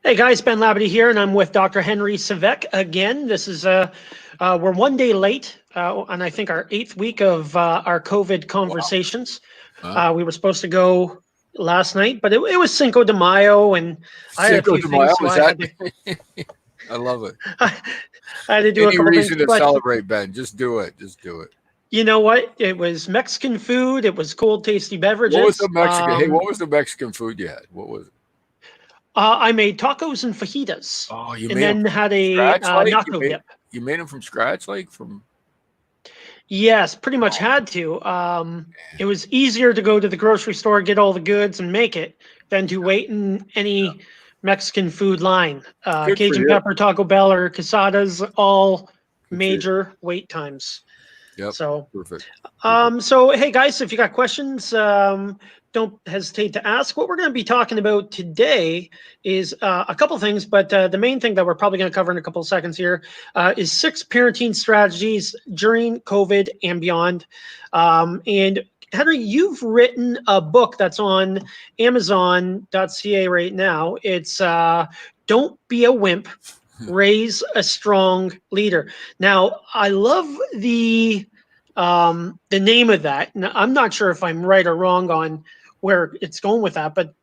Hey guys, Ben Labadie here, and I'm with Dr. Henry Svec again. This is we're one day late, and I think our eighth week of our COVID Wow. conversations. Huh? We were supposed to go last night, but it was Cinco de Mayo, and I had a Cinco few de Mayo, things, so is I that? had to I love it. I had to do a Any couple things. reason to But celebrate, Ben? Just do it. Just do it. you know what? It was Mexican food. It was cold, tasty What was the beverages. Mexican? Hey, what was the Mexican food you had? What was it? I made tacos and fajitas, Oh, you and made them then had from a scratch, like nacho dip. you made them from scratch, like from. Yes, pretty much Oh had to. It man, was easier to go to the grocery store, get all the goods, and make it than to wait in any Mexican food line. good for Cajun you. pepper, Taco Bell, or Casadas, all Good for you. major wait times. Yep. So, Perfect. Perfect. hey guys, if you got questions, don't hesitate to ask. What we're going to be talking about today is a couple things, but the main thing that we're probably going to cover in a couple of seconds here is 6 parenting strategies during COVID and beyond. And Henry, you've written a book that's on Amazon.ca right now. It's Don't Be a Wimp, Raise a Strong Leader. Now, I love the name of that. Now, I'm not sure if I'm right or wrong on where it's going with that, but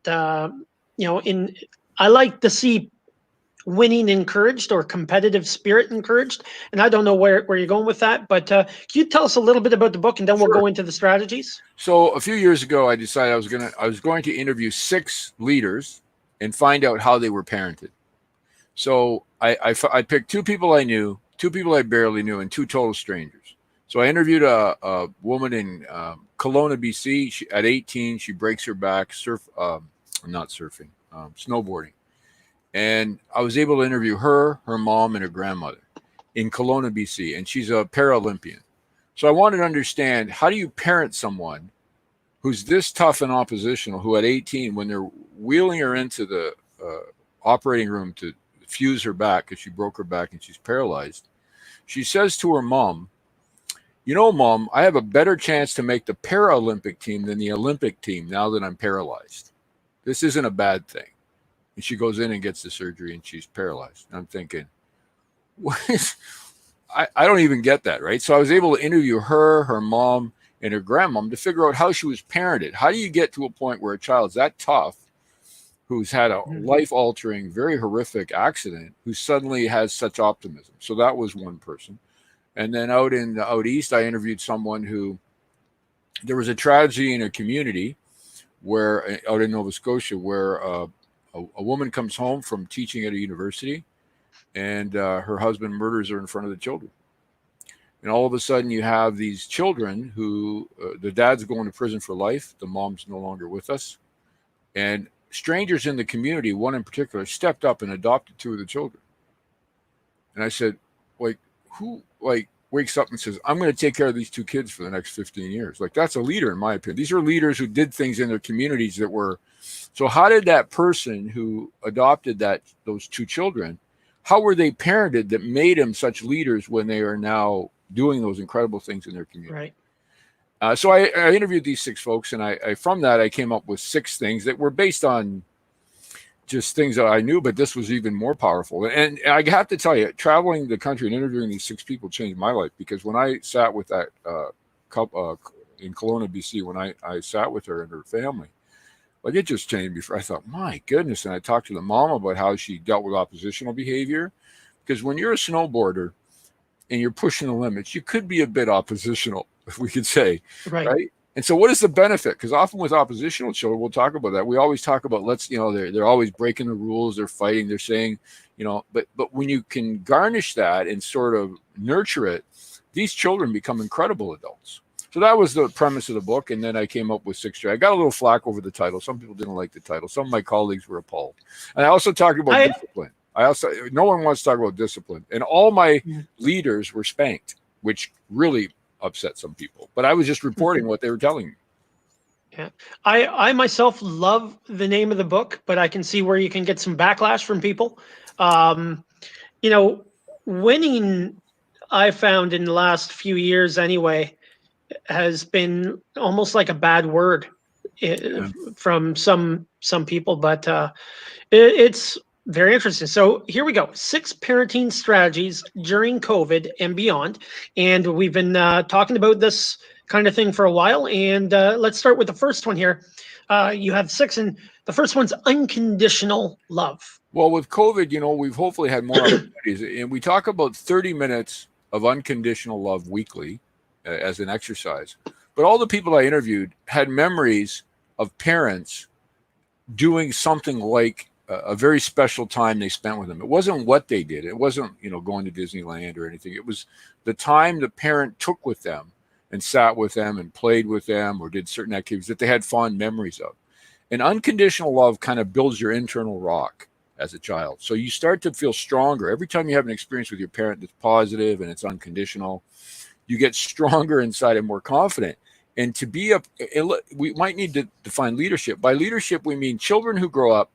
in I like to see winning encouraged or competitive spirit encouraged, and I don't know where you're going with that, but can you tell us a little bit about the book, and then we'll Sure. go into the strategies? So a few years ago, I decided I was going to interview 6 leaders and find out how they were parented. So I picked 2 people I knew, 2 people I barely knew, and 2 total strangers. So I interviewed a woman in Kelowna, BC. At 18, she breaks her back not surfing, snowboarding, and I was able to interview her, her mom, and her grandmother in Kelowna, BC, and she's a Paralympian. So I wanted to understand, how do you parent someone who's this tough and oppositional, who at 18, when they're wheeling her into the operating room to fuse her back because she broke her back and she's paralyzed, she says to her mom, "You know, mom, I have a better chance to make the Paralympic team than the Olympic team now that I'm paralyzed. This isn't a bad thing." And she goes in and gets the surgery and she's paralyzed. And I'm thinking, what is, I don't even get that, right? So I was able to interview her, her mom, and her grandmom to figure out how she was parented. How do you get to a point where a child's that tough, who's had a Mhm. life altering, very horrific accident, who suddenly has such optimism? So that was one person. And then out east, I interviewed someone who, there was a tragedy in a community where out in Nova Scotia where a woman comes home from teaching at a university, and her husband murders her in front of the children. And all of a sudden, you have these children who the dad's going to prison for life, the mom's no longer with us, and strangers in the community, one in particular, stepped up and adopted 2 of the children. And I said, like, who wakes up and says, "I'm going to take care of these 2 kids for the next 15 years"? Like, that's a leader, in my opinion. These are leaders who did things in their communities that were. So how did that person who adopted those 2 children, how were they parented that made them such leaders when they are now doing those incredible things in their community? Right. So I interviewed these 6 folks, and from that I came up with 6 things that were based on just things that I knew, but this was even more powerful. And I have to tell you, traveling the country and interviewing these 6 people changed my life, because when I sat with that couple in Kelowna, BC, when I sat with her and her family, like, it just changed me. I thought, my goodness. And I talked to the mom about how she dealt with oppositional behavior, because when you're a snowboarder and you're pushing the limits, you could be a bit oppositional, if we could say, Right. right? And so, what is the benefit? Because often with oppositional children, we'll talk about that. We always talk about, they're always breaking the rules, they're fighting, they're saying, but when you can garnish that and sort of nurture it, these children become incredible adults. So that was the premise of the book, and then I came up with 6. I got a little flack over the title. Some people didn't like the title. Some of my colleagues were appalled. And I also talked about I discipline. No one wants to talk about discipline, and all my leaders were spanked, which really upset some people. But I was just reporting what they were telling me. Yeah. I myself love the name of the book, but I can see where you can get some backlash from people. Um, you know, winning, I found in the last few years anyway, has been almost like a bad word Yeah. from some people, but it's Very interesting. So here we go. 6 parenting strategies during COVID and beyond. And we've been talking about this kind of thing for a while. And let's start with the first one here. You have 6, and the first one's unconditional love. Well, with COVID, we've hopefully had more opportunities, and we talk about 30 minutes of unconditional love weekly as an exercise. But all the people I interviewed had memories of parents doing something like a very special time they spent with them. It wasn't what they did. It wasn't, going to Disneyland or anything. It was the time the parent took with them and sat with them and played with them or did certain activities that they had fond memories of. And unconditional love kind of builds your internal rock as a child. So you start to feel stronger. Every time you have an experience with your parent that's positive and it's unconditional, you get stronger inside and more confident. And we might need to define leadership. By leadership, we mean children who grow up,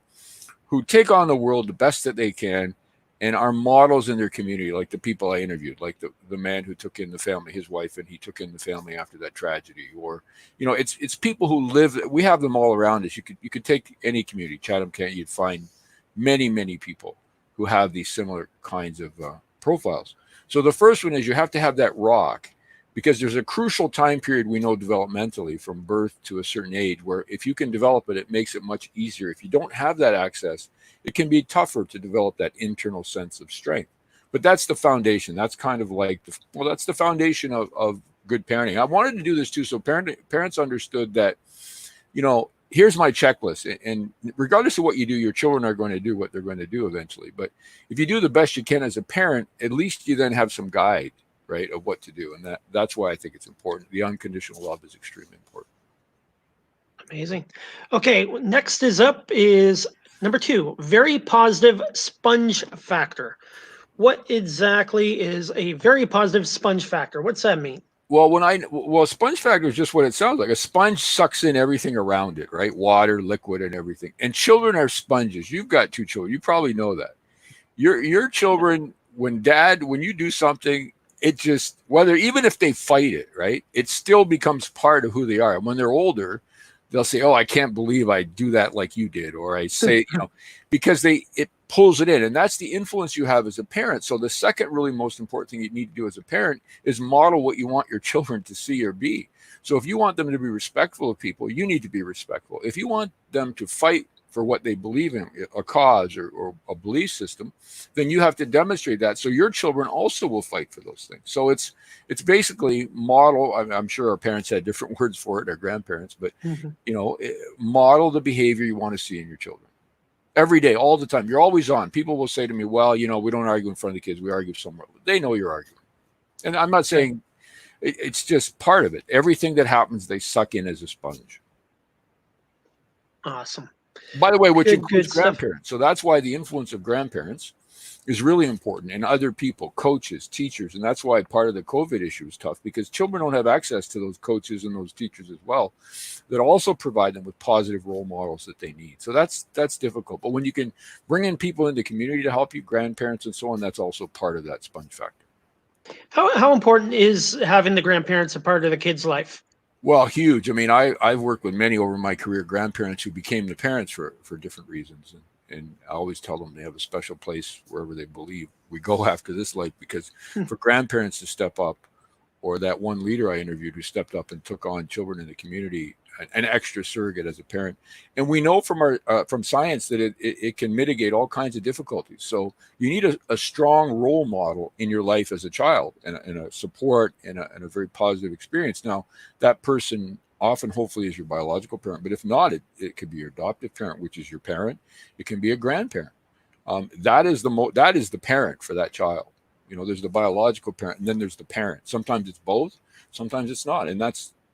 who take on the world the best that they can and are models in their community, like the people I interviewed, like the man who took in the family, his wife, and he took in the family after that tragedy. Or, it's people who live, we have them all around us. You could take any community, Chatham County, you'd find many, many people who have these similar kinds of profiles. So the first one is you have to have that rock, because there's a crucial time period we know developmentally from birth to a certain age where if you can develop it, it makes it much easier. If you don't have that access, it can be tougher to develop that internal sense of strength. But that's the foundation. That's kind of like, that's the foundation of good parenting. I wanted to do this too, so parents understood that, here's my checklist. And regardless of what you do, your children are going to do what they're going to do eventually. But if you do the best you can as a parent, at least you then have some guide, right, of what to do. And that's why I think it's important. The unconditional love is extremely important. Amazing. Okay, next is number 2, very positive sponge factor. What exactly is a very positive sponge factor? What's that mean? Well, sponge factor is just what it sounds like. A sponge sucks in everything around it, right? Water, liquid, and everything. And children are sponges. You've got 2 children. You probably know that. Your children, when you do something, it just, even if they fight it, right, it still becomes part of who they are. And when they're older, they'll say, "Oh, I can't believe I do that like you did," or I say, because it pulls it in. And that's the influence you have as a parent. So the second really most important thing you need to do as a parent is model what you want your children to see or be. So if you want them to be respectful of people, you need to be respectful. If you want them to fight for what they believe in, a cause or a belief system, then you have to demonstrate that. So your children also will fight for those things. So it's basically model. I'm sure our parents had different words for it, our grandparents, but model the behavior you want to see in your children every day, all the time. You're always on. People will say to me, "Well, we don't argue in front of the kids. We argue somewhere." They know you're arguing, and I'm not saying it's just part of it. Everything that happens, they suck in as a sponge. Awesome. By the way, which includes grandparents. So that's why the influence of grandparents is really important, and other people, coaches, teachers. And that's why part of the COVID issue is tough, because children don't have access to those coaches and those teachers as well, that also provide them with positive role models that they need. So that's difficult. But when you can bring in people in the community to help you, grandparents and so on, that's also part of that sponge factor. How important is having the grandparents a part of the kid's life? Well, huge. I mean, I've worked with many over my career, grandparents who became the parents for different reasons. And I always tell them they have a special place wherever they believe we go after this life, because for grandparents to step up, or that one leader I interviewed who stepped up and took on children in the community, an extra surrogate as a parent. And we know from science that it can mitigate all kinds of difficulties. So you need a strong role model in your life as a child, and a support and a very positive experience. Now, that person often, hopefully, is your biological parent, but if not, it could be your adoptive parent, which is your parent. It can be a grandparent. That is the parent for that child. There's the biological parent, and then there's the parent. Sometimes it's both, sometimes it's not, and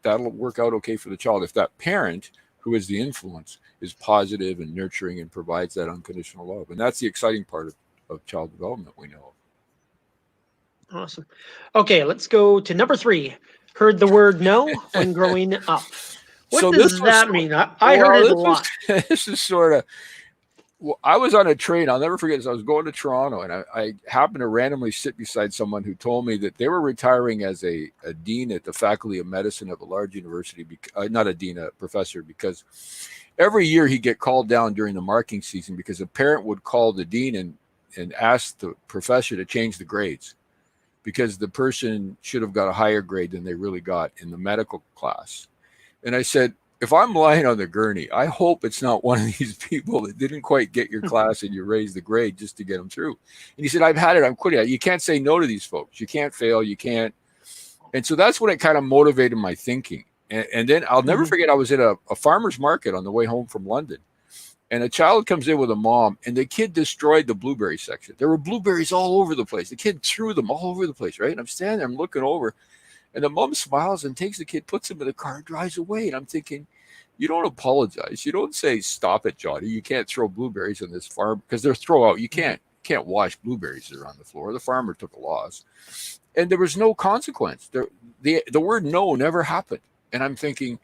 that'll work out okay for the child if that parent, who is the influence, is positive and nurturing and provides that unconditional love. And that's the exciting part of child development we know of. Awesome. Okay, let's go to number 3. Heard the word no when growing up. What does that mean? I heard it a lot. This is sort of, I was on a train. I'll never forget this. I was going to Toronto, and I happened to randomly sit beside someone who told me that they were retiring as a dean at the Faculty of Medicine of a large university, not a dean, a professor, because every year he'd get called down during the marking season because a parent would call the dean and ask the professor to change the grades because the person should have got a higher grade than they really got in the medical class. And I said, if I'm lying on the gurney, I hope it's not one of these people that didn't quite get your class and you raised the grade just to get them through. And he said, I've had it. I'm quitting. You can't say no to these folks. You can't fail. You can't. And so that's when it kind of motivated my thinking. And then I'll never forget, I was at a farmer's market on the way home from London. And a child comes in with a mom, and the kid destroyed the blueberry section. There were blueberries all over the place. The kid threw them all over the place, right? And I'm standing there, I'm looking over. And the mom smiles and takes the kid, puts him in the car, and drives away. And I'm thinking, you don't apologize. You don't say, stop it, Johnny. You can't throw blueberries on this farm because they're throw out. You can't wash blueberries that are on the floor. The farmer took a loss. And there was no consequence. The word no never happened. And I'm thinking,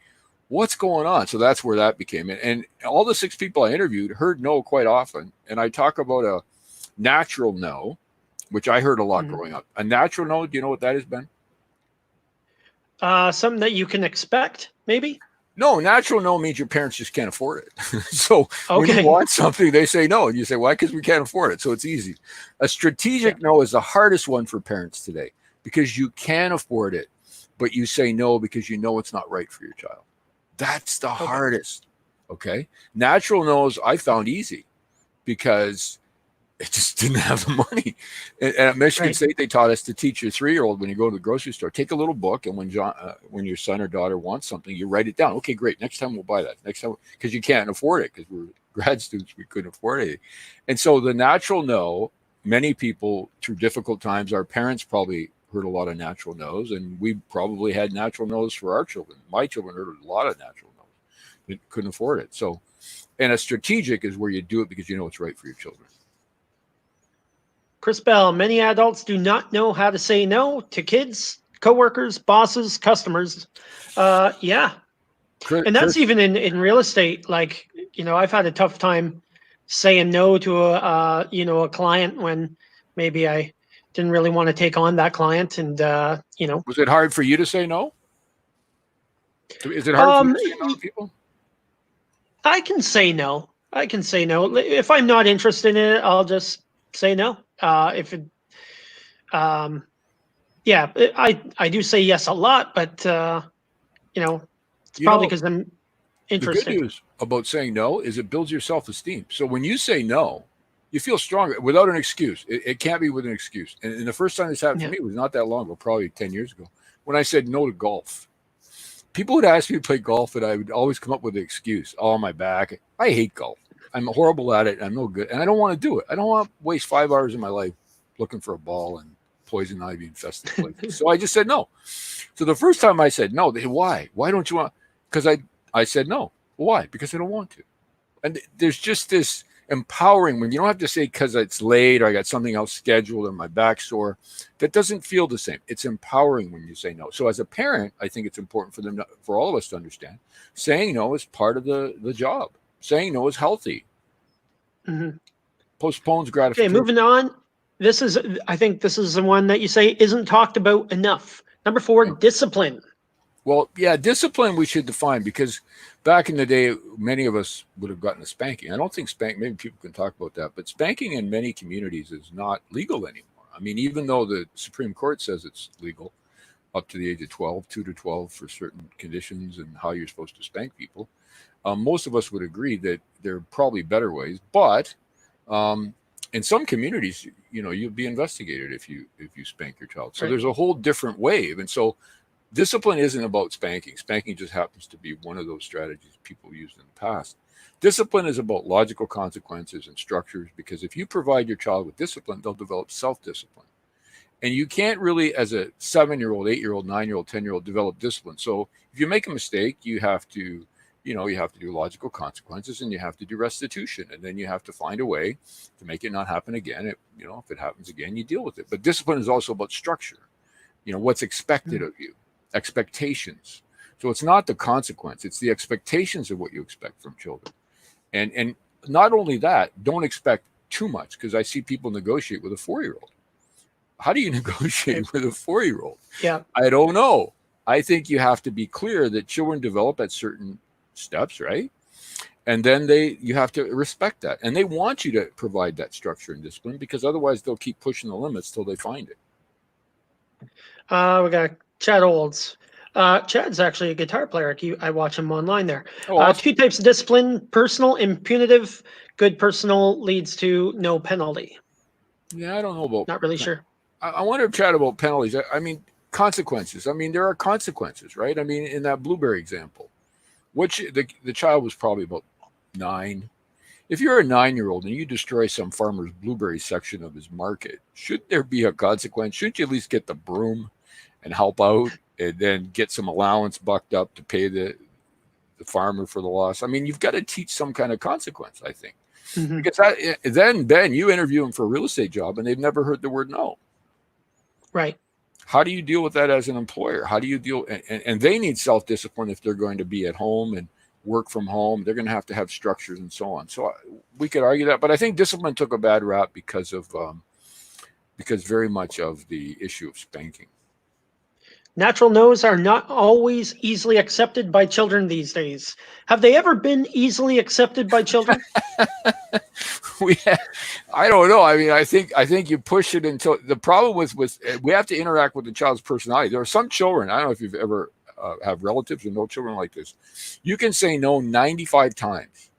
what's going on? So that's where that became. And all the 6 people I interviewed heard no quite often. And I talk about a natural no, which I heard a lot growing up. A natural no, do you know what that is, Ben? Something that you can expect, maybe? No, natural no means your parents just can't afford it. So when you want something, they say no. And you say, why? Because we can't afford it. So it's easy. A strategic no is the hardest one for parents today because you can afford it, but you say no because you know it's not right for your child. That's the hardest. Okay. Natural no's I found easy because it just didn't have the money. And at Michigan State, they taught us to teach your 3-year-old when you go to the grocery store, take a little book, and when your son or daughter wants something, you write it down. Okay, great. Next time we'll buy that. Next time, because you can't afford it because we're grad students, we couldn't afford it. And so the natural no, many people through difficult times, our parents probably heard a lot of natural no's, and we probably had natural no's for our children. My children heard a lot of natural no's. We couldn't afford it. So, and a strategic is where you do it because you know it's right for your children. Chris Bell, many adults do not know how to say no to kids, coworkers, bosses, customers. Yeah. And that's even in real estate. Like, I've had a tough time saying no to a client when maybe I didn't really want to take on that client. And, Was it hard for you to say no? Is it hard for you to say no to people? I can say no. If I'm not interested in it, I'll just say no. I do say yes a lot, but it's probably because I'm interested. The good news about saying no is it builds your self-esteem. So when you say no, you feel stronger without an excuse. It can't be with an excuse. And the first time this happened to me was not that long ago, probably 10 years ago, when I said no to golf. People would ask me to play golf, and I would always come up with an excuse. Oh, my back. I hate golf. I'm horrible at it. I'm no good. And I don't want to do it. I don't want to waste 5 hours of my life looking for a ball and poison ivy infested places. So I just said no. So the first time I said no, they said, why? Why don't you want? Because I said no. Why? Because I don't want to. And there's just this empowering when you don't have to say because it's late or I got something else scheduled or my back's sore. That doesn't feel the same. It's empowering when you say no. So as a parent, I think it's important for all of us to understand saying no is part of the job. Saying no is healthy. Postpones gratification. Okay, moving on. I think this is the one that you say isn't talked about enough. Number 4, discipline. Well, yeah, discipline we should define because back in the day, many of us would have gotten a spanking. I don't think maybe people can talk about that, but spanking in many communities is not legal anymore. I mean, even though the Supreme Court says it's legal up to the age of 12, 2 to 12 for certain conditions and how you're supposed to spank people, most of us would agree that there are probably better ways. But in some communities, you'll be investigated if you spank your child. So there's a whole different wave. And so discipline isn't about spanking. Spanking just happens to be one of those strategies people used in the past. Discipline is about logical consequences and structures, because if you provide your child with discipline, they'll develop self-discipline. And you can't really, as a 7-year-old, 8-year-old, 9-year-old, 10-year-old, develop discipline. So if you make a mistake, you have to do logical consequences, and you have to do restitution. And then you have to find a way to make it not happen again. If it happens again, you deal with it. But discipline is also about structure. What's expected of you, expectations. So it's not the consequence, it's the expectations of what you expect from children. And not only that, don't expect too much, because I see people negotiate with a 4-year-old. How do you negotiate with a 4-year-old? Yeah. I don't know. I think you have to be clear that children develop at certain steps, right? And then you have to respect that. And they want you to provide that structure and discipline, because otherwise they'll keep pushing the limits till they find it. We got Chad Olds. Chad's actually a guitar player. I watch him online there. Oh, awesome. 2 types of discipline: personal and punitive. Good personal leads to no penalty. Yeah, I don't know about. Not really sure. I wonder if Chad about penalties. I mean, consequences. I mean, there are consequences, right? I mean, in that blueberry example, which the child was probably about 9. If you're a 9-year-old and you destroy some farmer's blueberry section of his market, shouldn't there be a consequence? Shouldn't you at least get the broom and help out, and then get some allowance bucked up to pay the farmer for the loss? I mean, you've got to teach some kind of consequence, I think. Mm-hmm. Because then, Ben, you interview them for a real estate job and they've never heard the word no. Right. How do you deal with that as an employer? How do you deal? And they need self-discipline if they're going to be at home and work from home. They're going to have structures and so on. So we could argue that, but I think discipline took a bad rap because very much of the issue of spanking. Natural no's are not always easily accepted by children these days. Have they ever been easily accepted by children? I don't know. I mean, I think you push it until the problem with we have to interact with the child's personality. There are some children. I don't know if you've ever have relatives or know children like this. You can say no 95 times,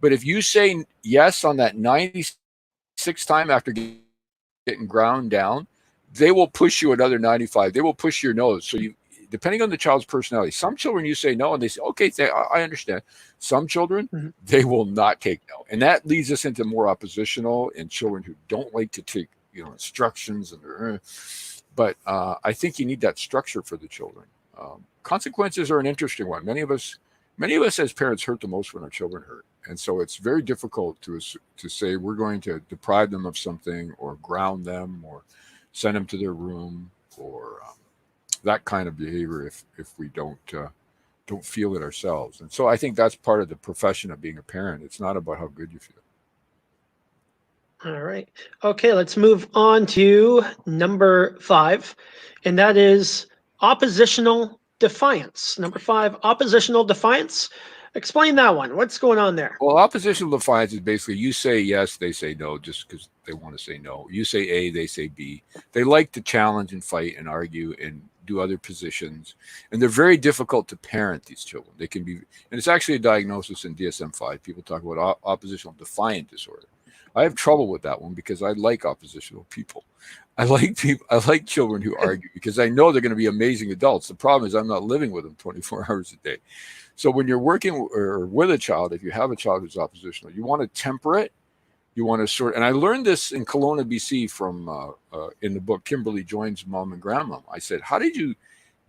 but if you say yes on that 96th time after getting ground down, they will push you another 95. They will push your nose. So depending on the child's personality, some children you say no and they say, okay, I understand. Some children, mm-hmm. they will not take no. And that leads us into more oppositional and children who don't like to take, instructions. But I think you need that structure for the children. Consequences are an interesting one. Many of us as parents hurt the most when our children hurt. And so it's very difficult to say we're going to deprive them of something or ground them or send them to their room or that kind of behavior if we don't feel it ourselves. And so I think that's part of the profession of being a parent. It's not about how good you feel. All right. Okay, let's move on to number 5, and that is oppositional defiance. Number 5, oppositional defiance. Explain that one. What's going on there? Well, oppositional defiance is basically you say yes, they say no, just because they want to say no. You say A, they say B. They like to challenge and fight and argue and do other positions. And they're very difficult to parent, these children. They can be, and it's actually a diagnosis in DSM-5. People talk about oppositional defiant disorder. I have trouble with that one because I like oppositional people. I like children who argue because I know they're going to be amazing adults. The problem is I'm not living with them 24 hours a day. So when you're working or with a child, if you have a child who's oppositional, you want to temper it. You want to sort, and I learned this in Kelowna, BC from in the book Kimberly Joins Mom and Grandma. I said, how did you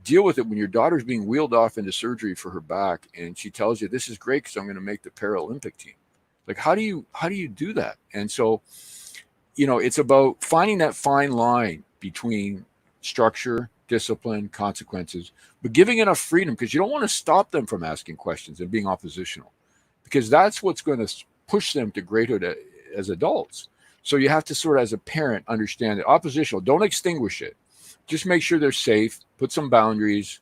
deal with it when your daughter's being wheeled off into surgery for her back and she tells you this is great because I'm going to make the Paralympic team? Like, how do you do that? And so, it's about finding that fine line between structure, discipline, consequences, but giving enough freedom because you don't want to stop them from asking questions and being oppositional because that's what's going to push them to greathood as adults. So you have to sort of, as a parent, understand that oppositional, don't extinguish it. Just make sure they're safe, put some boundaries,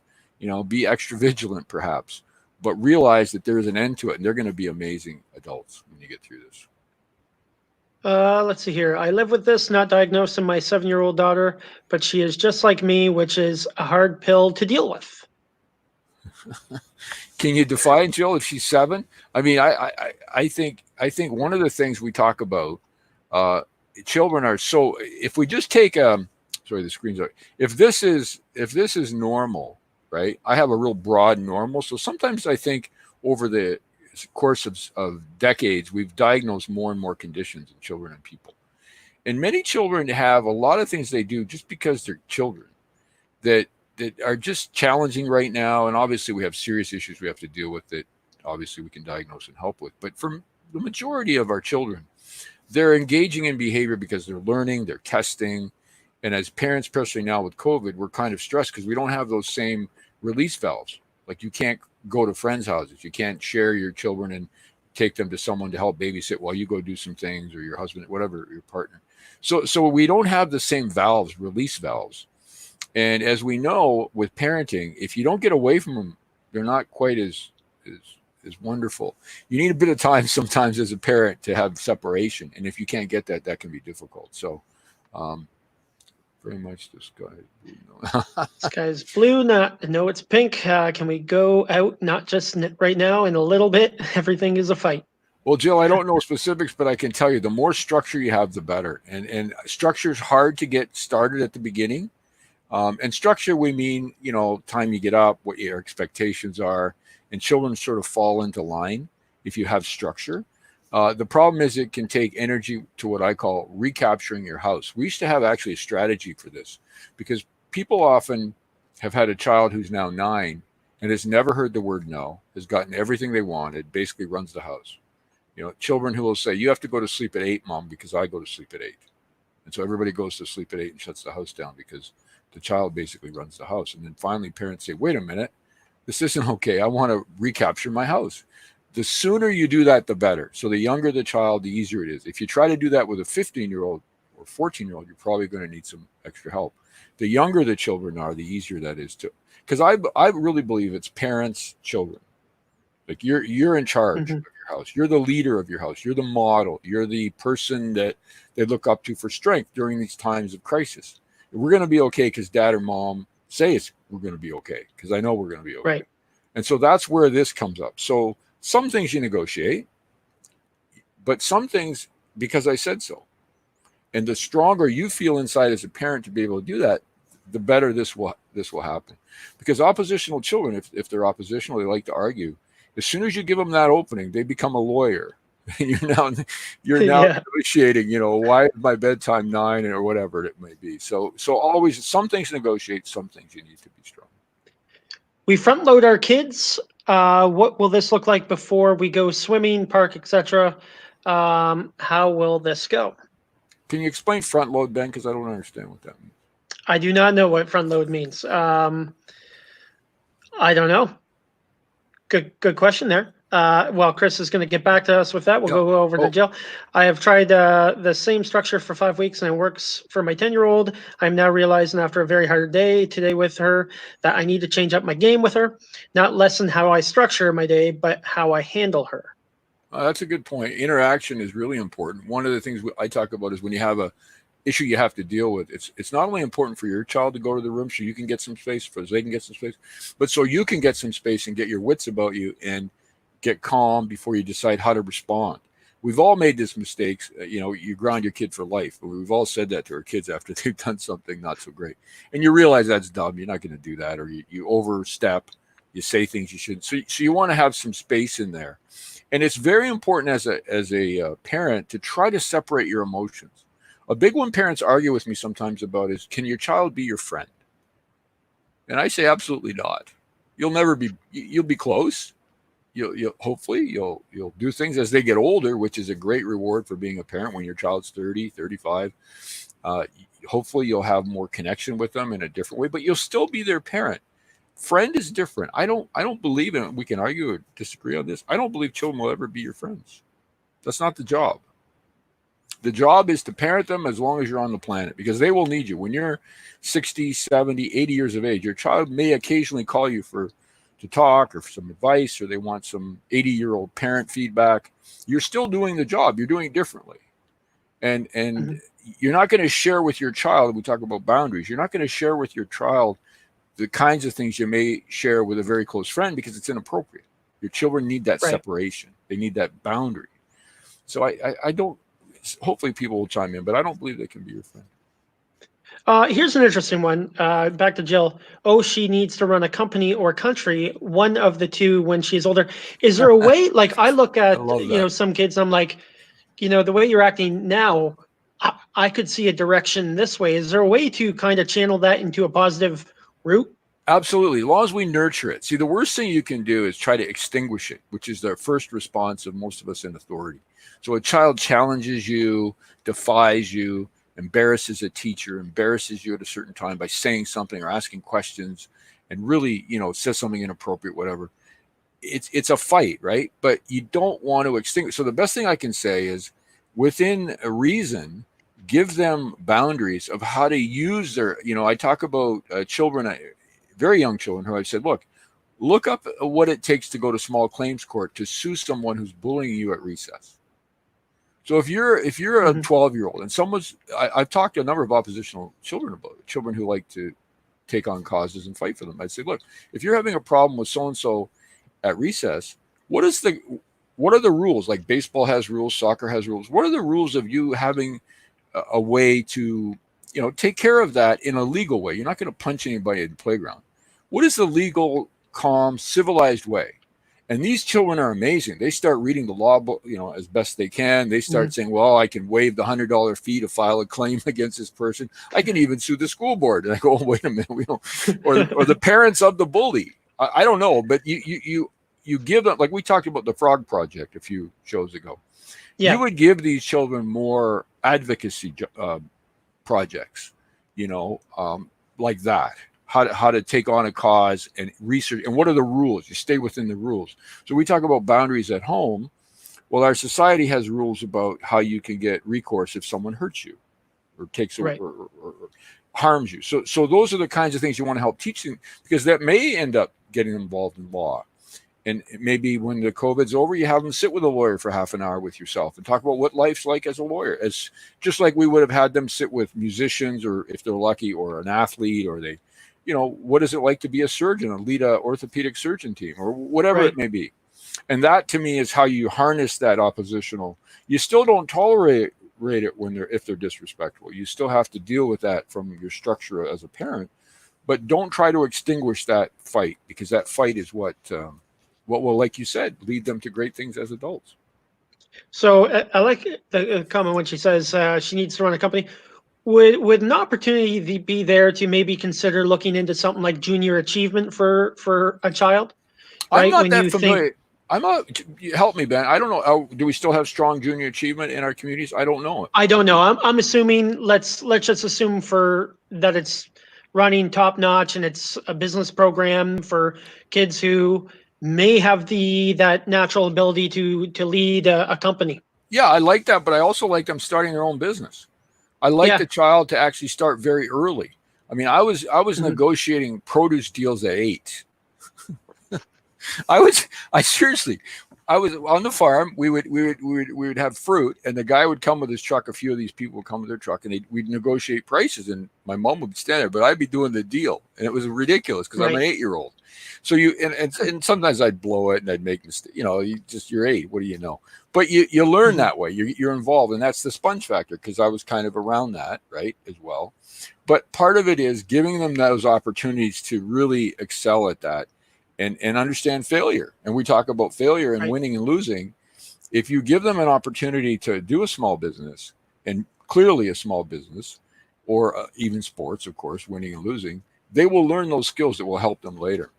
be extra vigilant perhaps, but realize that there's an end to it and they're going to be amazing adults when you get through this. Let's see here. I live with this, not diagnosed in my 7-year-old daughter, but she is just like me, which is a hard pill to deal with. Can you define Jill if she's 7? I mean, I think one of the things we talk about, children are so. If we just take sorry, the screen's out. If this is normal, right? I have a real broad normal, so sometimes I think over the course of decades, we've diagnosed more and more conditions in children and people. And many children have a lot of things they do just because they're children that are just challenging right now. And obviously we have serious issues we have to deal with that obviously we can diagnose and help with. But for the majority of our children, they're engaging in behavior because they're learning, they're testing. And as parents, especially now with COVID, we're kind of stressed because we don't have those same release valves. Like you can't go to friends' houses. You can't share your children and take them to someone to help babysit while you go do some things, or your husband, whatever, your partner. So we don't have the same valves, release valves. And as we know with parenting, if you don't get away from them, they're not quite as is wonderful. You need a bit of time sometimes as a parent to have separation, and if you can't get that, that can be difficult. So, very much this guy. This guy's blue. Not no, it's pink. Can we go out? Not just right now. In a little bit, everything is a fight. Well, Jill, I don't know specifics, but I can tell you the more structure you have, the better. And structure is hard to get started at the beginning. And structure, we mean, time you get up, what your expectations are, and children sort of fall into line if you have structure. The problem is it can take energy to what I call recapturing your house. We used to have actually a strategy for this because people often have had a child who's now 9 and has never heard the word no, has gotten everything they wanted, basically runs the house. Children who will say, you have to go to sleep at 8, Mom, because I go to sleep at 8. And so everybody goes to sleep at 8 and shuts the house down because the child basically runs the house. And then finally parents say, wait a minute, this isn't okay. I want to recapture my house. The sooner you do that, the better. So the younger the child, the easier it is. If you try to do that with a 15-year-old or 14-year-old, you're probably going to need some extra help. The younger the children are, the easier that is too. Because I really believe it's parents, children. Like you're in charge of your house. You're the leader of your house. You're the model. You're the person that they look up to for strength during these times of crisis. We're going to be okay because dad or mom say we're going to be okay, because I know we're going to be okay. Right. And so that's where this comes up. So some things you negotiate, but some things because I said so. And the stronger you feel inside as a parent to be able to do that, the better this will happen. Because oppositional children, if they're oppositional, they like to argue. As soon as you give them that opening, they become a lawyer. You're now negotiating, why is my bedtime 9 or whatever it may be. So always some things negotiate, some things you need to be strong. We front load our kids. What will this look like before we go swimming, park, etc.? How will this go? Can you explain front load, Ben? Because I don't understand what that means. I do not know what front load means. I don't know. Good question there. Well, Chris is going to get back to us with that. We'll go over to Jill. I have tried the same structure for 5 weeks and it works for my 10-year-old. I'm now realizing after a very hard day today with her that I need to change up my game with her, not lessen how I structure my day, but how I handle her. That's a good point. Interaction is really important. One of the things I talk about is when you have a issue you have to deal with, it's not only important for your child to go to the room so you can get some space, so they can get some space, but so you can get some space and get your wits about you and get calm before you decide how to respond. We've all made this mistakes. You ground your kid for life, but we've all said that to our kids after they've done something not so great. And you realize that's dumb. You're not going to do that, or you overstep, you say things you shouldn't. So you want to have some space in there. And it's very important as a parent to try to separate your emotions. A big one parents argue with me sometimes about is, can your child be your friend? And I say, absolutely not. You'll be close. You'll hopefully you'll do things as they get older, which is a great reward for being a parent when your child's 30, 35. Hopefully you'll have more connection with them in a different way, but you'll still be their parent. Friend is different. I don't believe in it. We can argue or disagree on this. I don't believe children will ever be your friends. That's not the job. The job is to parent them as long as you're on the planet, because they will need you. When you're 60, 70, 80 years of age, your child may occasionally call you to talk or for some advice, or they want some 80-year-old parent feedback. You're still doing the job. You're doing it differently. And you're not going to share with your child, we talk about boundaries, you're not going to share with your child the kinds of things you may share with a very close friend because it's inappropriate. Your children need that separation. They need that boundary. So I don't, hopefully people will chime in, but I don't believe they can be your friend. Here's an interesting one. Back to Jill. She needs to run a company or country, one of the two when she's older. Is there a way, like I look at, some kids, I'm like, the way you're acting now, I could see a direction this way. Is there a way to kind of channel that into a positive route? Absolutely. As long as we nurture it. See, the worst thing you can do is try to extinguish it, which is the first response of most of us in authority. So a child challenges you, defies you, embarrasses a teacher, embarrasses you at a certain time by saying something or asking questions, and really, says something inappropriate, whatever. It's a fight, right? But you don't want to extinguish. So the best thing I can say is, within a reason, give them boundaries of how to use their, I talk about children, very young children, who I've said, look, look up what it takes to go to small claims court to sue someone who's bullying you at recess. So if you're a 12-year-old and I've talked to a number of oppositional children about it, children who like to take on causes and fight for them. I'd say, look, if you're having a problem with so-and-so at recess, what are the rules? Like baseball has rules, soccer has rules. What are the rules of you having a way to, take care of that in a legal way? You're not going to punch anybody in the playground. What is the legal, calm, civilized way? And these children are amazing. They start reading the law book, as best they can. They start saying, well, I can waive the $100 fee to file a claim against this person. I can even sue the school board. And I go, oh, wait a minute, or the parents of the bully. I don't know, but you give them, like we talked about the Frog Project a few shows ago. Yeah. You would give these children more advocacy projects, like that. How to take on a cause and research, and what are the rules? You stay within the rules. So we talk about boundaries at home. Well, our society has rules about how you can get recourse if someone hurts you or takes away or harms you. So those are the kinds of things you want to help teach them, because that may end up getting them involved in law. And maybe when the COVID's over, you have them sit with a lawyer for half an hour with yourself and talk about what life's like as a lawyer, as just like we would have had them sit with musicians, or if they're lucky, or an athlete, or they, what is it like to be a surgeon and lead a orthopedic surgeon team, or whatever it may be. And that to me is how you harness that oppositional. You still don't tolerate it if they're disrespectful. You still have to deal with that from your structure as a parent, but don't try to extinguish that fight, because that fight is what will, like you said, lead them to great things as adults. So I like the comment when she says she needs to run a company. Would an opportunity be there to maybe consider looking into something like junior achievement for a child? Right? I'm not that familiar. Help me, Ben. I don't know. Do we still have strong junior achievement in our communities? I don't know. I don't know. I'm assuming. Let's just assume that it's running top notch and it's a business program for kids who may have that natural ability to lead a company. Yeah, I like that, but I also like them starting their own business. I like the child to actually start very early. I mean, I was negotiating produce deals at 8. I was on the farm. We would have fruit, and the guy would come with his truck. A few of these people would come with their truck, and we'd negotiate prices. And my mom would stand there, but I'd be doing the deal, and it was ridiculous because I'm an 8-year-old. So and sometimes I'd blow it and I'd make mistakes. You're 8. What do you know? But you learn that way. You're involved, and that's the sponge factor, because I was kind of around that, right, as well. But part of it is giving them those opportunities to really excel at that. And understand failure. And we talk about failure and winning and losing. If you give them an opportunity to do a small business, and clearly a small business, or even sports, of course, winning and losing, they will learn those skills that will help them later.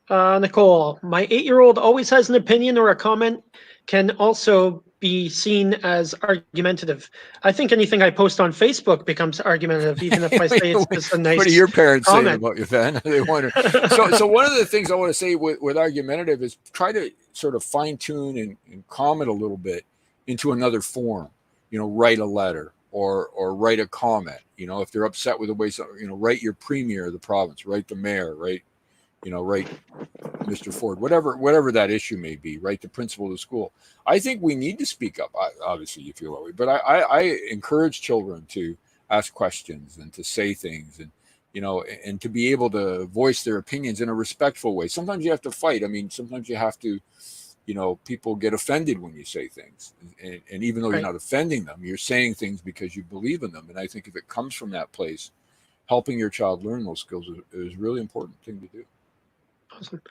Nicole, my 8-year-old always has an opinion or a comment, can also be seen as argumentative. I think anything I post on Facebook becomes argumentative, even if I say it's just a nice comment. What are your parents saying about you, Ben? They wonder. So one of the things I want to say with argumentative is try to sort of fine tune and comment a little bit into another form. Write a letter or write a comment. If they're upset with the way, write your premier of the province, write the mayor, write Mr. Ford, whatever that issue may be, right? The principal of the school. I think we need to speak up. Obviously, you feel that way, but I encourage children to ask questions and to say things, and and to be able to voice their opinions in a respectful way. Sometimes you have to fight. I mean, sometimes you have to, people get offended when you say things, and even though you're not offending them, you're saying things because you believe in them. And I think if it comes from that place, helping your child learn those skills is a really important thing to do. Awesome.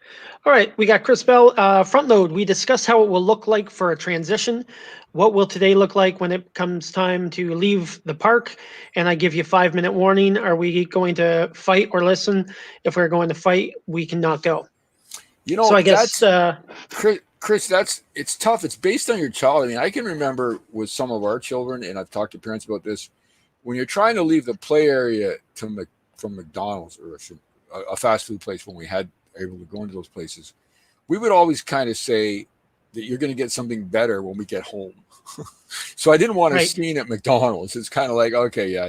All right, we got Chris Bell. Front load, we discussed how it will look like for a transition. What will today look like when it comes time to leave the park? And I give you 5-minute warning. Are we going to fight or listen? If we're going to fight, we cannot go. So I guess Chris, it's tough. It's based on your child. I mean, I can remember with some of our children, and I've talked to parents about this, when you're trying to leave the play area from McDonald's or a fast food place, when we had able to go into those places, we would always kind of say that you're going to get something better when we get home. So I didn't want to scene at McDonald's. It's kind of like, okay, yeah,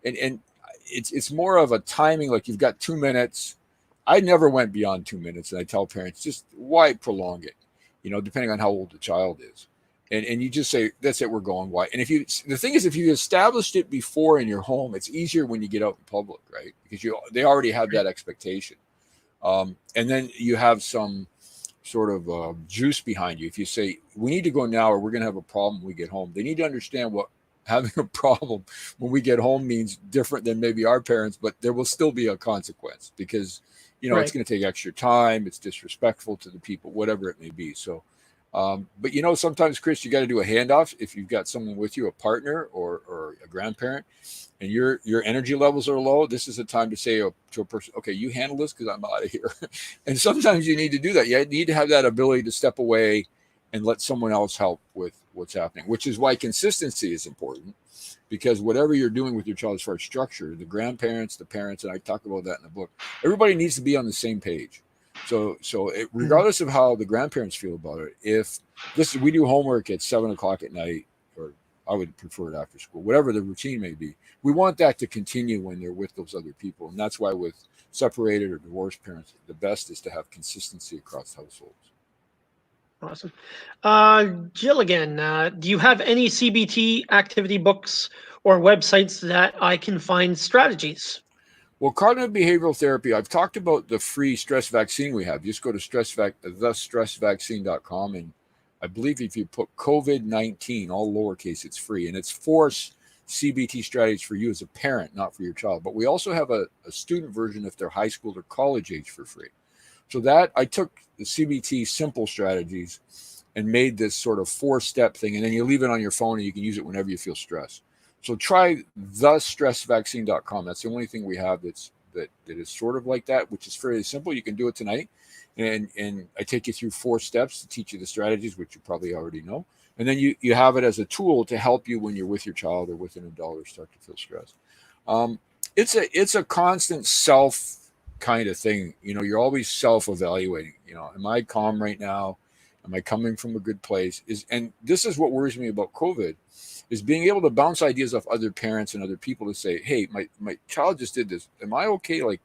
and it's more of a timing, like you've got 2 minutes, I never went beyond 2 minutes, and I tell parents, just why prolong it? Depending on how old the child is, and you just say, that's it, we're going. Why? And the thing is, if you established it before in your home, it's easier when you get out in public, right? Because they already have that expectation, and then you have some sort of juice behind you. If you say, we need to go now, or we're going to have a problem when we get home, they need to understand what having a problem when we get home means different than maybe our parents, but there will still be a consequence because, it's going to take extra time. It's disrespectful to the people, whatever it may be. So, but sometimes, Chris, you got to do a handoff. If you've got someone with you, a partner or a grandparent, and your energy levels are low, this is a time to say to a person, okay, you handle this because I'm out of here. And sometimes you need to do that. You need to have that ability to step away and let someone else help with what's happening, which is why consistency is important, because whatever you're doing with your child as far as structure, the grandparents, the parents, and I talk about that in the book, everybody needs to be on the same page. So regardless of how the grandparents feel about it, if we do homework at 7:00 at night, or I would prefer it after school, whatever the routine may be, we want that to continue when they're with those other people. And that's why with separated or divorced parents, the best is to have consistency across households. Awesome. Jill again, do you have any CBT activity books or websites that I can find strategies? Well, cognitive behavioral therapy, I've talked about the free stress vaccine we have. Just go to thestressvaccine.com, and I believe if you put COVID-19, all lowercase, it's free. And it's 4 CBT strategies for you as a parent, not for your child. But we also have a student version if they're high school or college age for free. So that I took the CBT simple strategies and made this sort of 4-step thing, and then you leave it on your phone and you can use it whenever you feel stressed. So try thestressvaccine.com. That's the only thing we have that is sort of like that, which is fairly simple. You can do it tonight, and I take you through 4 steps to teach you the strategies, which you probably already know, and then you have it as a tool to help you when you're with your child or with an adult or start to feel stressed. It's a constant self kind of thing. You're always self-evaluating. Am I calm right now? Am I coming from a good place? And this is what worries me about COVID, is being able to bounce ideas off other parents and other people to say, hey, my child just did this. Am I okay? Like,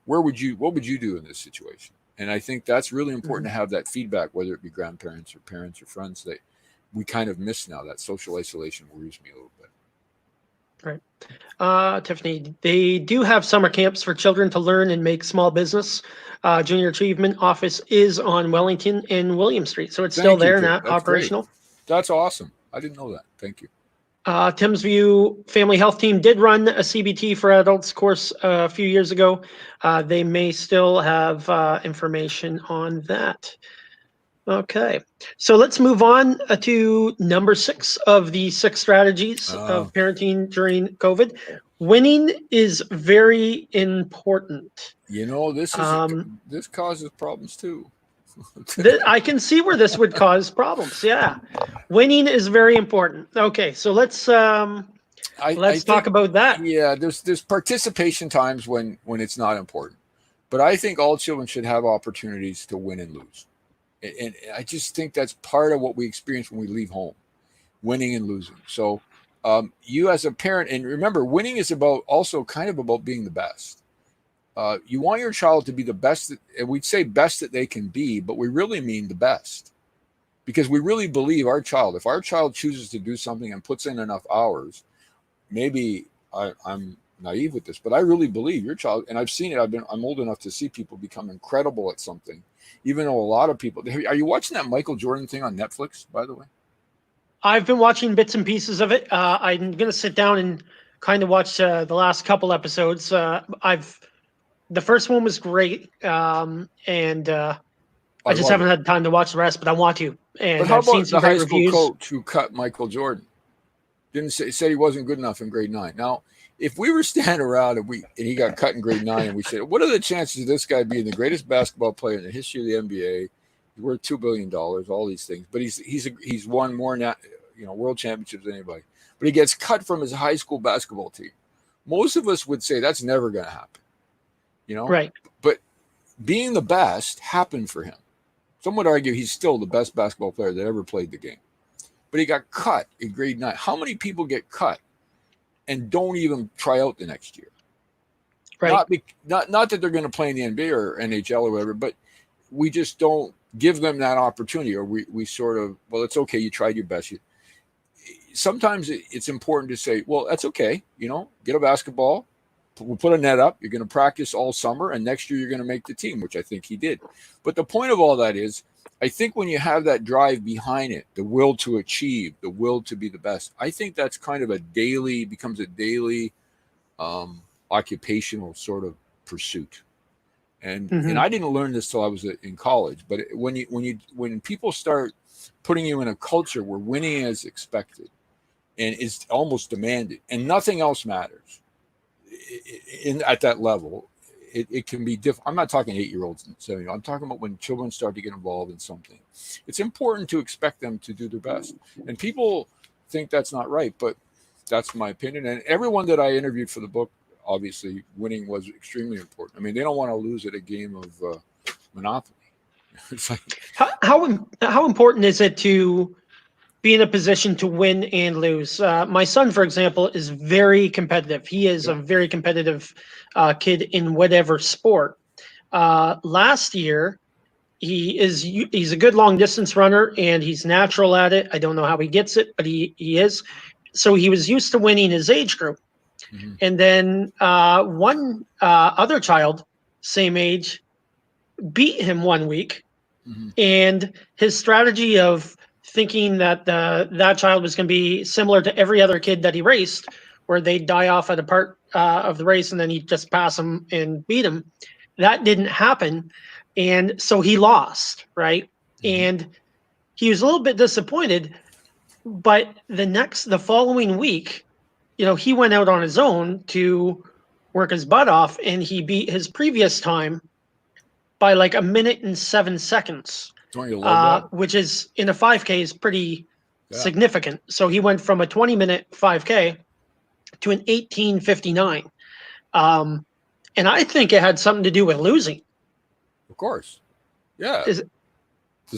what would you do in this situation? And I think that's really important to have that feedback, whether it be grandparents or parents or friends, that we kind of miss now. That social isolation worries me a little bit. Right. Tiffany, they do have summer camps for children to learn and make small business. Junior Achievement Office is on Wellington and William Street. So it's still there, not operational. That's awesome. I didn't know that. Thank you. Tim's View Family Health Team did run a CBT for adults course a few years ago. They may still have information on that. Okay, so let's move on to number 6 of the 6 strategies of parenting during COVID. Winning is very important. This causes problems too. I can see where this would cause problems. Yeah, winning is very important. Okay, so let's talk about that. Yeah, there's participation times when it's not important, but I think all children should have opportunities to win and lose. And I just think that's part of what we experience when we leave home, winning and losing. So you as a parent, and remember, winning is also kind of about being the best. You want your child to be the best, and we'd say best that they can be, but we really mean the best. Because we really believe if our child chooses to do something and puts in enough hours, maybe I'm naive with this, but I really believe your child, and I've seen it, I'm old enough to see people become incredible at something. Even though a lot of people, are you watching that Michael Jordan thing on Netflix, by the way? I've been watching bits and pieces of it. I'm going to sit down and kind of watch the last couple episodes. The first one was great, and I just haven't had time to watch the rest, but I want to. And but how I've seen about some the high great school reviews. coach who cut Michael Jordan? Said he wasn't good enough in grade 9. Now, if we were standing around and he got cut in grade 9, and we said, what are the chances of this guy being the greatest basketball player in the history of the NBA? He's worth $2 billion, all these things, but he's won more world championships than anybody. But he gets cut from his high school basketball team. Most of us would say that's never going to happen. Right. But being the best happened for him. Some would argue he's still the best basketball player that ever played the game. But he got cut in grade 9. How many people get cut and don't even try out the next year? Right. Not that they're going to play in the NBA or NHL or whatever, but we just don't give them that opportunity, or we sort of, well, it's okay, you tried your best. Sometimes it's important to say, well, that's okay, get a basketball, we'll put a net up, you're going to practice all summer, and next year you're going to make the team, which I think he did. But the point of all that is, I think when you have that drive behind it, the will to achieve, the will to be the best, I think that's kind of becomes a daily occupational sort of pursuit. And I didn't learn this till I was in college, but when people start putting you in a culture where winning is expected and is almost demanded, and nothing else matters at that level, it can be different. I'm not talking 8-year-olds and 7-year-olds. I'm talking about when children start to get involved in something. It's important to expect them to do their best. And people think that's not right, but that's my opinion. And everyone that I interviewed for the book, obviously, winning was extremely important. I mean, they don't want to lose at a game of Monopoly. It's like, how important is it to be in a position to win and lose? My son, for example, is very competitive. He is a very competitive kid in whatever sport. Last year, he's a good long distance runner and he's natural at it. I don't know how he gets it, but he is. So he was used to winning his age group. And then one other child, same age, beat him one week. And his strategy of thinking that that child was going to be similar to every other kid that he raced, where they'd die off at a part of the race and then he'd just pass him and beat him, that didn't happen. And so he lost, right? And he was a little bit disappointed. But the following week, he went out on his own to work his butt off, and he beat his previous time by like 1 minute and 7 seconds, which is in a 5K is pretty significant. So he went from a 20-minute 5K to an 18:59. And I think it had something to do with losing. Of course. Yeah.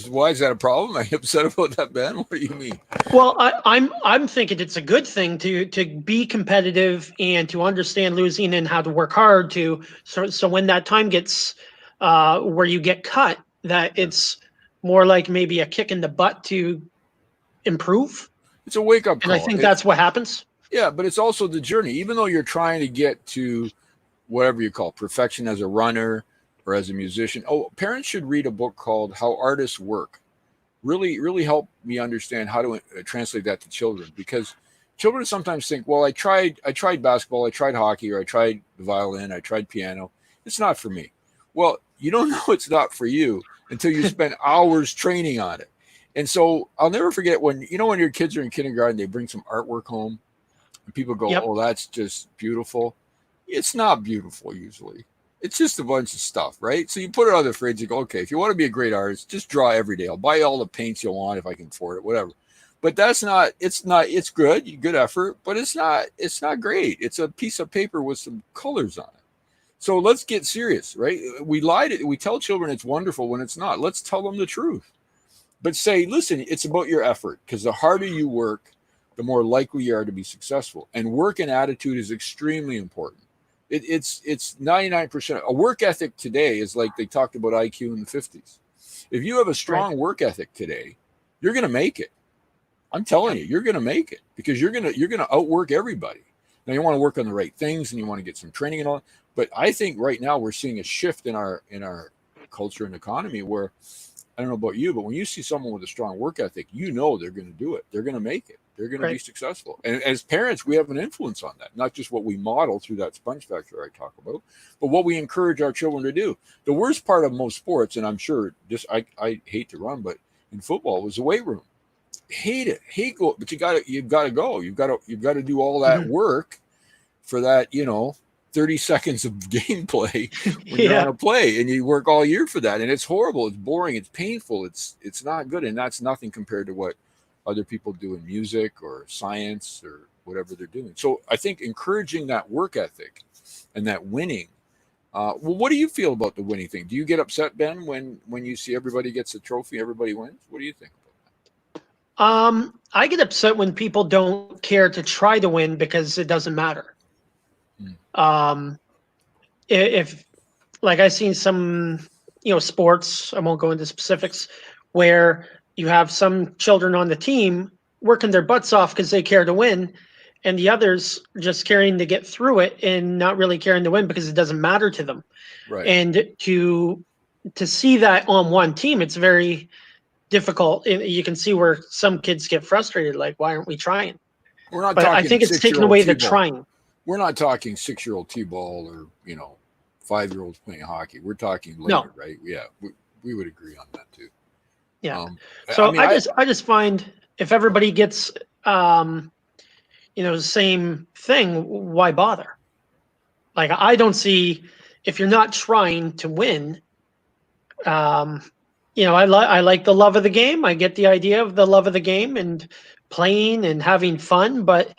Why is that a problem? Are you upset about that, Ben? What do you mean? Well, I'm thinking it's a good thing to be competitive and to understand losing and how to work hard so when that time gets where you get cut, that it's more like maybe a kick in the butt to improve. It's a wake-up call. And I think that's what happens. Yeah, but it's also the journey. Even though you're trying to get to whatever you call perfection as a runner or as a musician. Oh, parents should read a book called How Artists Work. Really, really help me understand how to translate that to children, because children sometimes think, well, I tried basketball, I tried hockey, or I tried the violin, I tried piano. It's not for me. Well, you don't know it's not for you until you spend hours training on it. And so I'll never forget when your kids are in kindergarten, they bring some artwork home and people go, oh, that's just beautiful. It's not beautiful usually. It's just a bunch of stuff, right? So you put it on the fridge, you go, okay, if you want to be a great artist, just draw every day. I'll buy you all the paints you want if I can afford it, whatever. But it's good, good effort, but it's not great. It's a piece of paper with some colors on it. So let's get serious, right? We tell children it's wonderful when it's not. Let's tell them the truth. But say, listen, it's about your effort, because the harder you work, the more likely you are to be successful. And work and attitude is extremely important. It's 99%. A work ethic today is like they talked about IQ in the 50s. If you have a strong work ethic today, you're going to make it. I'm telling you, you're going to make it, because you're going to outwork everybody. Now you want to work on the right things and you want to get some training and all. But I think right now we're seeing a shift in our culture and economy where, I don't know about you, but when you see someone with a strong work ethic, they're going to do it. They're going to make it. They're going to be successful. And as parents, we have an influence on that, not just what we model through that sponge factor I talk about, but what we encourage our children to do. The worst part of most sports, and I'm sure I hate to run, but in football, was the weight room. Hate it. But you've got to go. You've got to do all that work for that, 30 seconds of gameplay when you're on a play, and you work all year for that. And it's horrible. It's boring. It's painful. It's not good. And that's nothing compared to what other people do in music or science or whatever they're doing. So I think encouraging that work ethic and that winning. Well, what do you feel about the winning thing? Do you get upset, Ben, when you see everybody gets a trophy, everybody wins? What do you think about that? I get upset when people don't care to try to win because it doesn't matter. if like I've seen some, sports, I won't go into specifics, where you have some children on the team working their butts off because they care to win, and the others just caring to get through it and not really caring to win because it doesn't matter to them. Right. And to see that on one team, it's very difficult. You can see where some kids get frustrated, like, why aren't we trying? We're not But I talking think it's taken 6-year-old away the T-ball. trying. We're not talking 6-year-old T-ball or 5-year-olds playing hockey. We're talking later, No. right? Yeah, we would agree on that too. Yeah. So I just find if everybody gets the same thing, why bother? Like, I don't see, if you're not trying to win. I like the love of the game. I get the idea of the love of the game and playing and having fun, but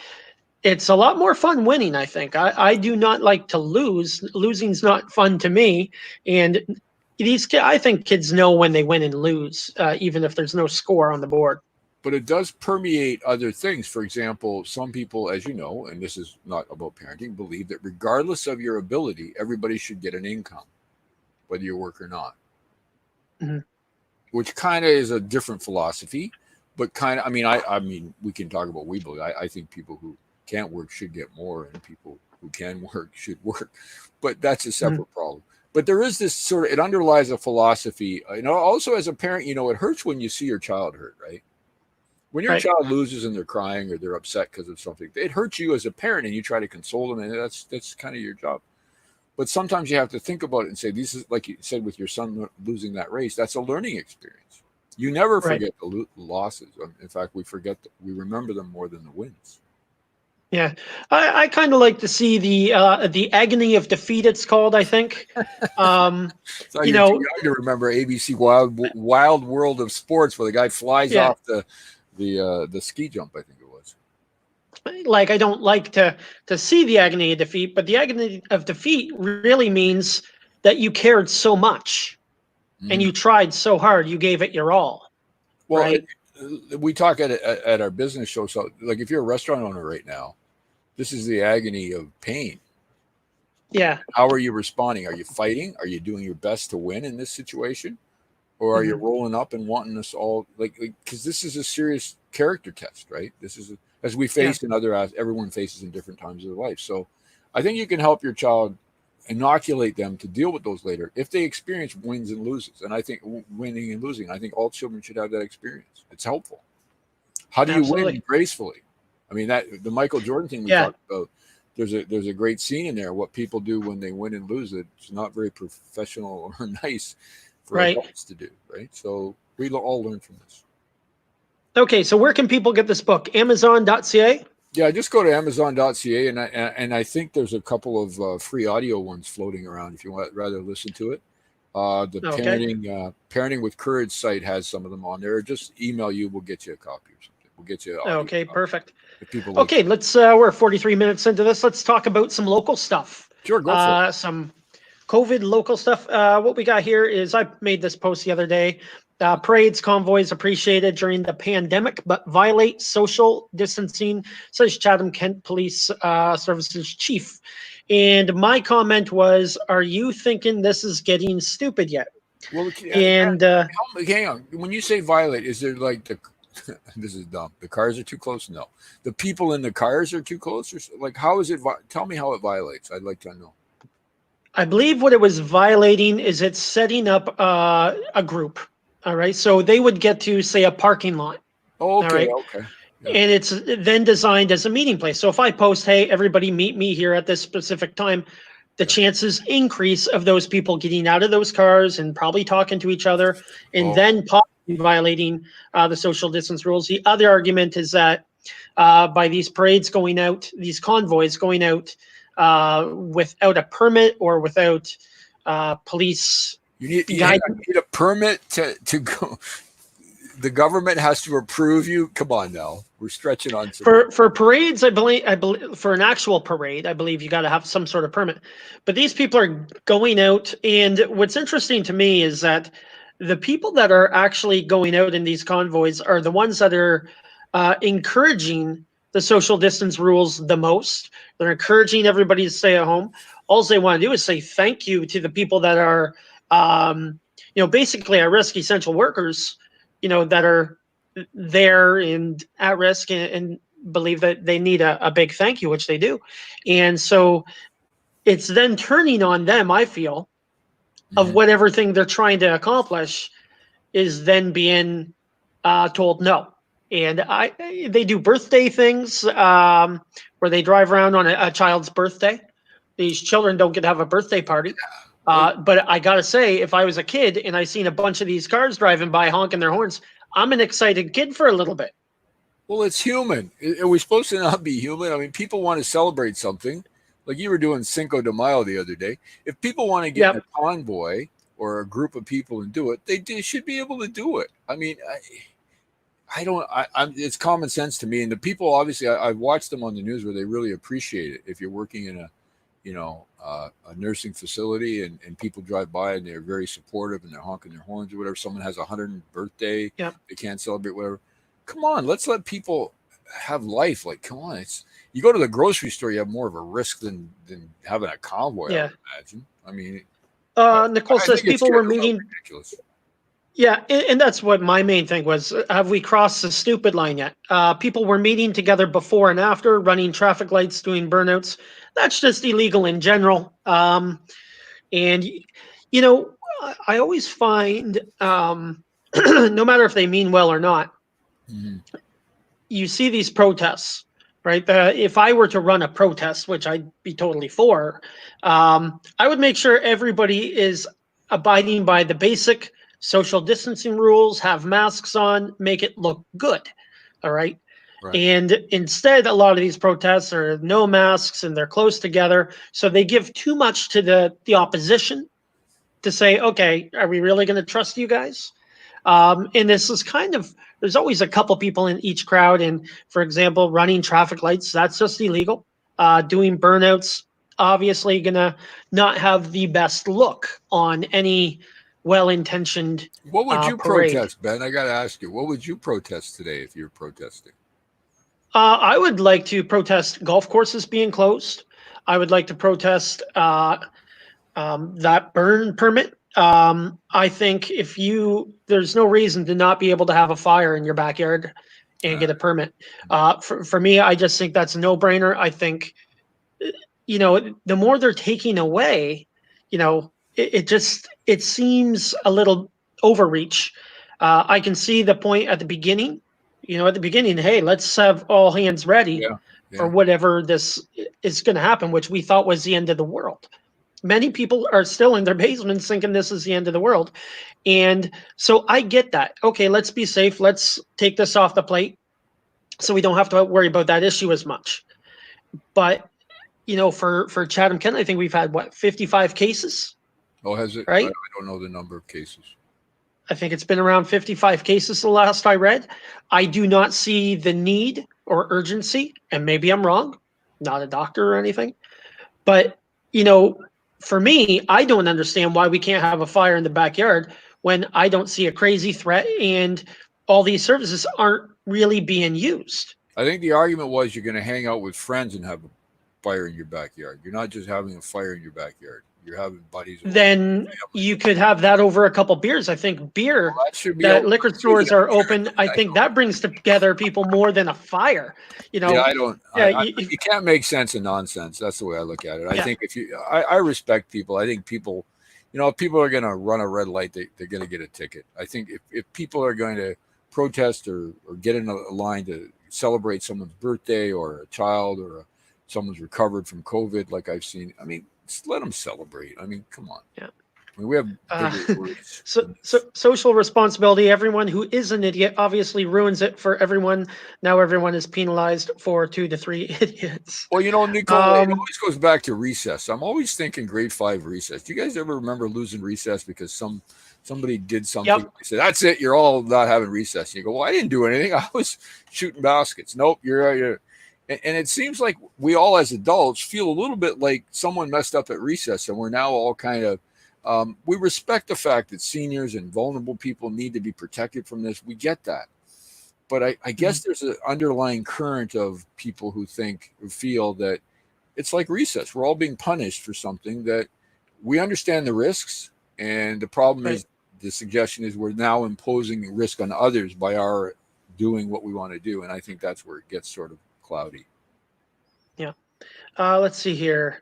it's a lot more fun winning, I think. I do not like to lose. Losing's not fun to me. And I think kids know when they win and lose, even if there's no score on the board. But it does permeate other things. For example, some people, as you know, and this is not about parenting, believe that regardless of your ability, everybody should get an income, whether you work or not. Mm-hmm. Which kind of is a different philosophy, but kind of, I mean, we can talk about we believe. I think people who can't work should get more, and people who can work should work. But that's a separate problem. But there is this sort of, it underlies a philosophy. Also as a parent, it hurts when you see your child hurt, right? When your child loses and they're crying or they're upset because of something, it hurts you as a parent, and you try to console them, and that's kind of your job. But sometimes you have to think about it and say, this is, like you said with your son losing that race, that's a learning experience. You never forget the losses. In fact, we remember them more than the wins. Yeah, I kind of like to see the agony of defeat. It's called, I think. So you're too young to remember ABC Wild World of Sports, where the guy flies off the ski jump, I think it was. Like, I don't like to see the agony of defeat, but the agony of defeat really means that you cared so much and you tried so hard, you gave it your all. Well, right? We talk at our business show. So, like, if you're a restaurant owner right now, this is the agony of pain. Yeah. How are you responding? Are you fighting? Are you doing your best to win in this situation? Or are you rolling up and wanting us all, because this is a serious character test, right? This is, as we face in everyone faces in different times of their life. So I think you can help your child inoculate them to deal with those later if they experience wins and loses. And I think winning and losing, I think all children should have that experience. It's helpful. How do you win gracefully? I mean, that the Michael Jordan thing we talked about, there's a great scene in there, what people do when they win and lose. It's not very professional or nice for adults to do, right? So we all learn from this. Okay, so where can people get this book? Amazon.ca? Yeah, just go to Amazon.ca, and I think there's a couple of free audio ones floating around if you want rather listen to it. The Parenting with Courage site has some of them on there. Just email you, we'll get you a copy or something. We'll get you. Okay, perfect. If people okay, let's. We're 43 minutes into this. Let's talk about some local stuff. Sure, go for it. Some COVID local stuff. What we got here is, I made this post the other day. Parades, convoys appreciated during the pandemic, but violate social distancing, says Chatham Kent Police Services Chief. And my comment was, are you thinking this is getting stupid yet? Well, and hang on. When you say violate, is there like this is dumb. The cars are too close? No. The people in the cars are too close? Or like, how is it? Tell me how it violates. I'd like to know. I believe what it was violating is it's setting up a group. All right. So they would get to, say, a parking lot. Oh, okay. All right? Okay. Yeah. And it's then designed as a meeting place. So if I post, hey, everybody meet me here at this specific time, the chances increase of those people getting out of those cars and probably talking to each other and then possibly violating the social distance rules. The other argument is that by these parades going out, these convoys going out without a permit or without police you need a permit to go. The government has to approve you. Come on now, we're stretching on for parades. I believe for an actual parade, I believe you got to have some sort of permit. But these people are going out, and what's interesting to me is that the people that are actually going out in these convoys are the ones that are encouraging the social distance rules the most. They're encouraging everybody to stay at home. all they want to do is say thank you to the people that are, basically at risk essential workers, that are there and at risk and believe that they need a big thank you, which they do. And so it's then turning on them, I feel, of whatever thing they're trying to accomplish is then being told no. And they do birthday things where they drive around on a child's birthday. These children don't get to have a birthday party. But I got to say, if I was a kid and I seen a bunch of these cars driving by honking their horns, I'm an excited kid for a little bit. Well, it's human. Are we supposed to not be human? I mean, people want to celebrate something. Like you were doing Cinco de Mayo the other day. If people want to get in a convoy or a group of people and do it, they should be able to do it. I mean, it's common sense to me. And the people, obviously, I've watched them on the news where they really appreciate it. If you're working in a nursing facility and people drive by and they're very supportive and they're honking their horns or whatever. Someone has a 100th birthday, they can't celebrate whatever. Come on, let's let people have life. Like, come on, you go to the grocery store, you have more of a risk than having a convoy. I would imagine. I mean, Nicole says people were meeting. Ridiculous. Yeah, and that's what my main thing was. Have we crossed the stupid line yet? People were meeting together before and after, running traffic lights, doing burnouts. That's just illegal in general. And, I always find, no matter if they mean well or not, you see these protests, right? If I were to run a protest, which I'd be totally for, I would make sure everybody is abiding by the basic social distancing rules, have masks on, make it look good. All right. And instead, a lot of these protests are no masks and they're close together. So they give too much to the opposition to say, okay, are we really going to trust you guys? And this is there's always a couple people in each crowd. And for example, running traffic lights, that's just illegal. Doing burnouts, obviously going to not have the best look on any well-intentioned What would you parade. protest, Ben? I got to ask you, what would you protest today if you're protesting? I would like to protest golf courses being closed. I would like to protest that burn permit. I think there's no reason to not be able to have a fire in your backyard and get a permit. For me, I just think that's a no-brainer. I think, the more they're taking away, it seems a little overreach. I can see the point at the beginning. Hey, let's have all hands ready for whatever this is going to happen, which we thought was the end of the world. Many people are still in their basements thinking this is the end of the world. And so I get that. Okay, let's be safe. Let's take this off the plate so we don't have to worry about that issue as much. But, for Chatham Kent, I think we've had, 55 cases? Oh, has it? Right? I don't know the number of cases. I think it's been around 55 cases the last I read. I do not see the need or urgency, and maybe I'm wrong, not a doctor or anything. But, for me, I don't understand why we can't have a fire in the backyard when I don't see a crazy threat and all these services aren't really being used. I think the argument was you're going to hang out with friends and have a fire in your backyard. You're not just having a fire in your backyard. You're having buddies. Then you could have that over a couple beers. I think beer, that liquor stores are open. I think that brings together people more than a fire. Yeah, you can't make sense of nonsense. That's the way I look at it. I think I respect people. I think people, if people are going to run a red light, they're going to get a ticket. I think if people are going to protest or get in a line to celebrate someone's birthday or a child or someone's recovered from COVID, like I've seen, I mean, just let them celebrate. I mean, come on. Yeah. I mean, we have bigger words. So social responsibility. Everyone who is an idiot obviously ruins it for everyone. Now everyone is penalized for 2 to 3 idiots. Well, Nicole, it always goes back to recess. I'm always thinking grade 5 recess. Do you guys ever remember losing recess because somebody did something? Yep. They said, "That's it. You're all not having recess." And you go, "Well, I didn't do anything. I was shooting baskets." Nope, you're. And it seems like we all as adults feel a little bit like someone messed up at recess, and we're now all kind of we respect the fact that seniors and vulnerable people need to be protected from this. We get that. But I guess there's an underlying current of people who feel that it's like recess. We're all being punished for something that we understand the risks, and the problem Right. is the suggestion is we're now imposing risk on others by our doing what we want to do, and I think that's where it gets sort of cloudy. Yeah. Let's see here.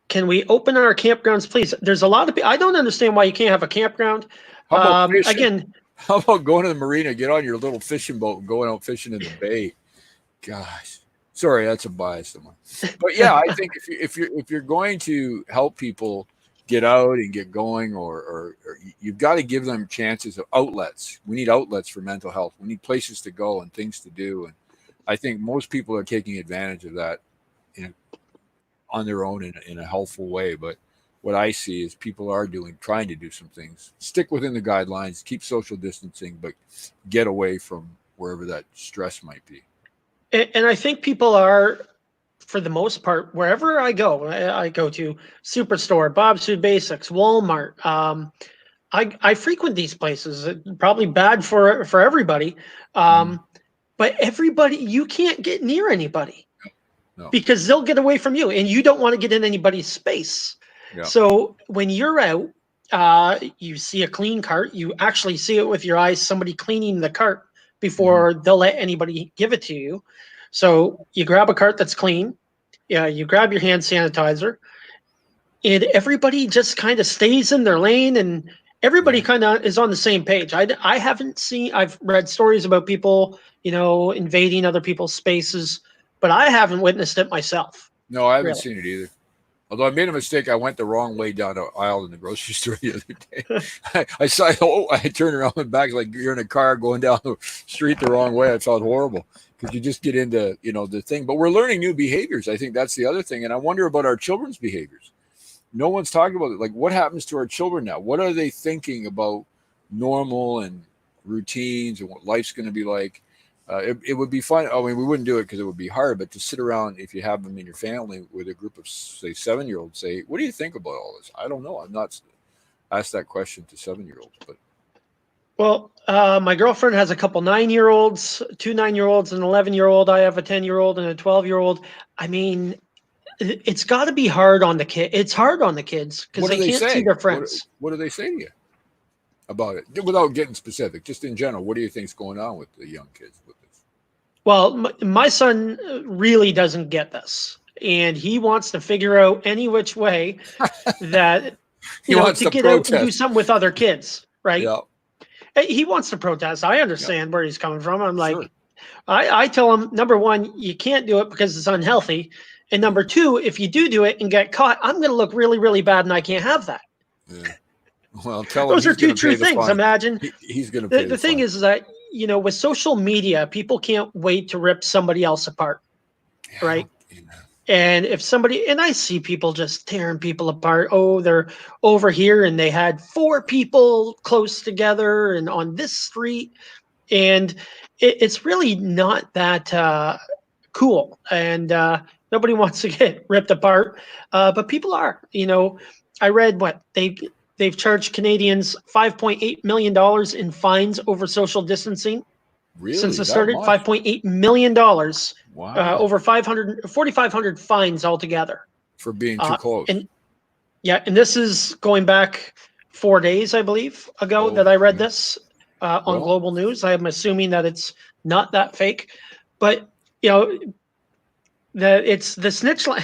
Can we open our campgrounds, please? There's a lot of people. I don't understand why you can't have a campground. How about fishing? Again, How about going to the marina, get on your little fishing boat, and going out fishing in the bay? Gosh, sorry, that's a bias of mine. But yeah, I think if you're going to help people get out and get going, or you've got to give them chances of outlets. We need outlets for mental health. We need places to go and things to do. And I think most people are taking advantage of that on their own in a helpful way. But what I see is people are trying to do some things, stick within the guidelines, keep social distancing, but get away from wherever that stress might be. and I think people are, for the most part, wherever I go to Superstore, Bob's Food Basics, Walmart. I frequent these places. Probably bad for everybody, but everybody, you can't get near anybody. No. Because they'll get away from you, and you don't want to get in anybody's space. Yeah. So when you're out, you see a clean cart, you actually see it with your eyes, somebody cleaning the cart before they'll let anybody give it to you. So you grab a cart that's clean, you grab your hand sanitizer, and everybody just kind of stays in their lane, and everybody kind of is on the same page. I haven't seen, I've read stories about people, invading other people's spaces, but I haven't witnessed it myself. No, I haven't seen it either. Although I made a mistake, I went the wrong way down the aisle in the grocery store the other day. I turned around and back like you're in a car going down the street the wrong way. I felt horrible because you just get into the thing. But we're learning new behaviors. I think that's the other thing, and I wonder about our children's behaviors. No one's talking about it. Like, what happens to our children now? What are they thinking about normal and routines and what life's going to be like? It would be fun. I mean, we wouldn't do it because it would be hard, but to sit around, if you have them in your family with a group of, say, 7-year-olds, say, what do you think about all this? I don't know. I'm not asked that question to 7-year-olds, but. Well, my girlfriend has a couple 9-year-olds, 2 9-year-olds, and an 11-year-old. I have a 10-year-old and a 12-year-old. I mean, it's got to be hard on the kid. It's hard on the kids because they can't see their friends. What do they say to you about it? Without getting specific, just in general, what do you think's going on with the young kids with this? Well, my son really doesn't get this, and he wants to figure out any which way that he wants to get protest. out and do something with other kids, right? Yeah. He wants to protest. I understand where he's coming from. I'm like, I tell him, number one, you can't do it because it's unhealthy. And number two, if you do it and get caught, I'm going to look really, really bad, and I can't have that. Yeah. Well, tell him those are two true things. Imagine he's going to pay the thing fine. is that, with social media, people can't wait to rip somebody else apart. Yeah, right. Yeah. And if somebody, and I see people just tearing people apart. Oh, they're over here and they had 4 people close together and on this street. And it's really not that cool. And nobody wants to get ripped apart. But people are, I read what they've charged Canadians $5.8 million in fines over social distancing. Really? Since it started. $5.8 million. Wow. Over 4,500 fines altogether. For being too close. And this is going back 4 days, I believe, ago that I read this on Global News. I'm assuming that it's not that fake. But, it's the snitch line,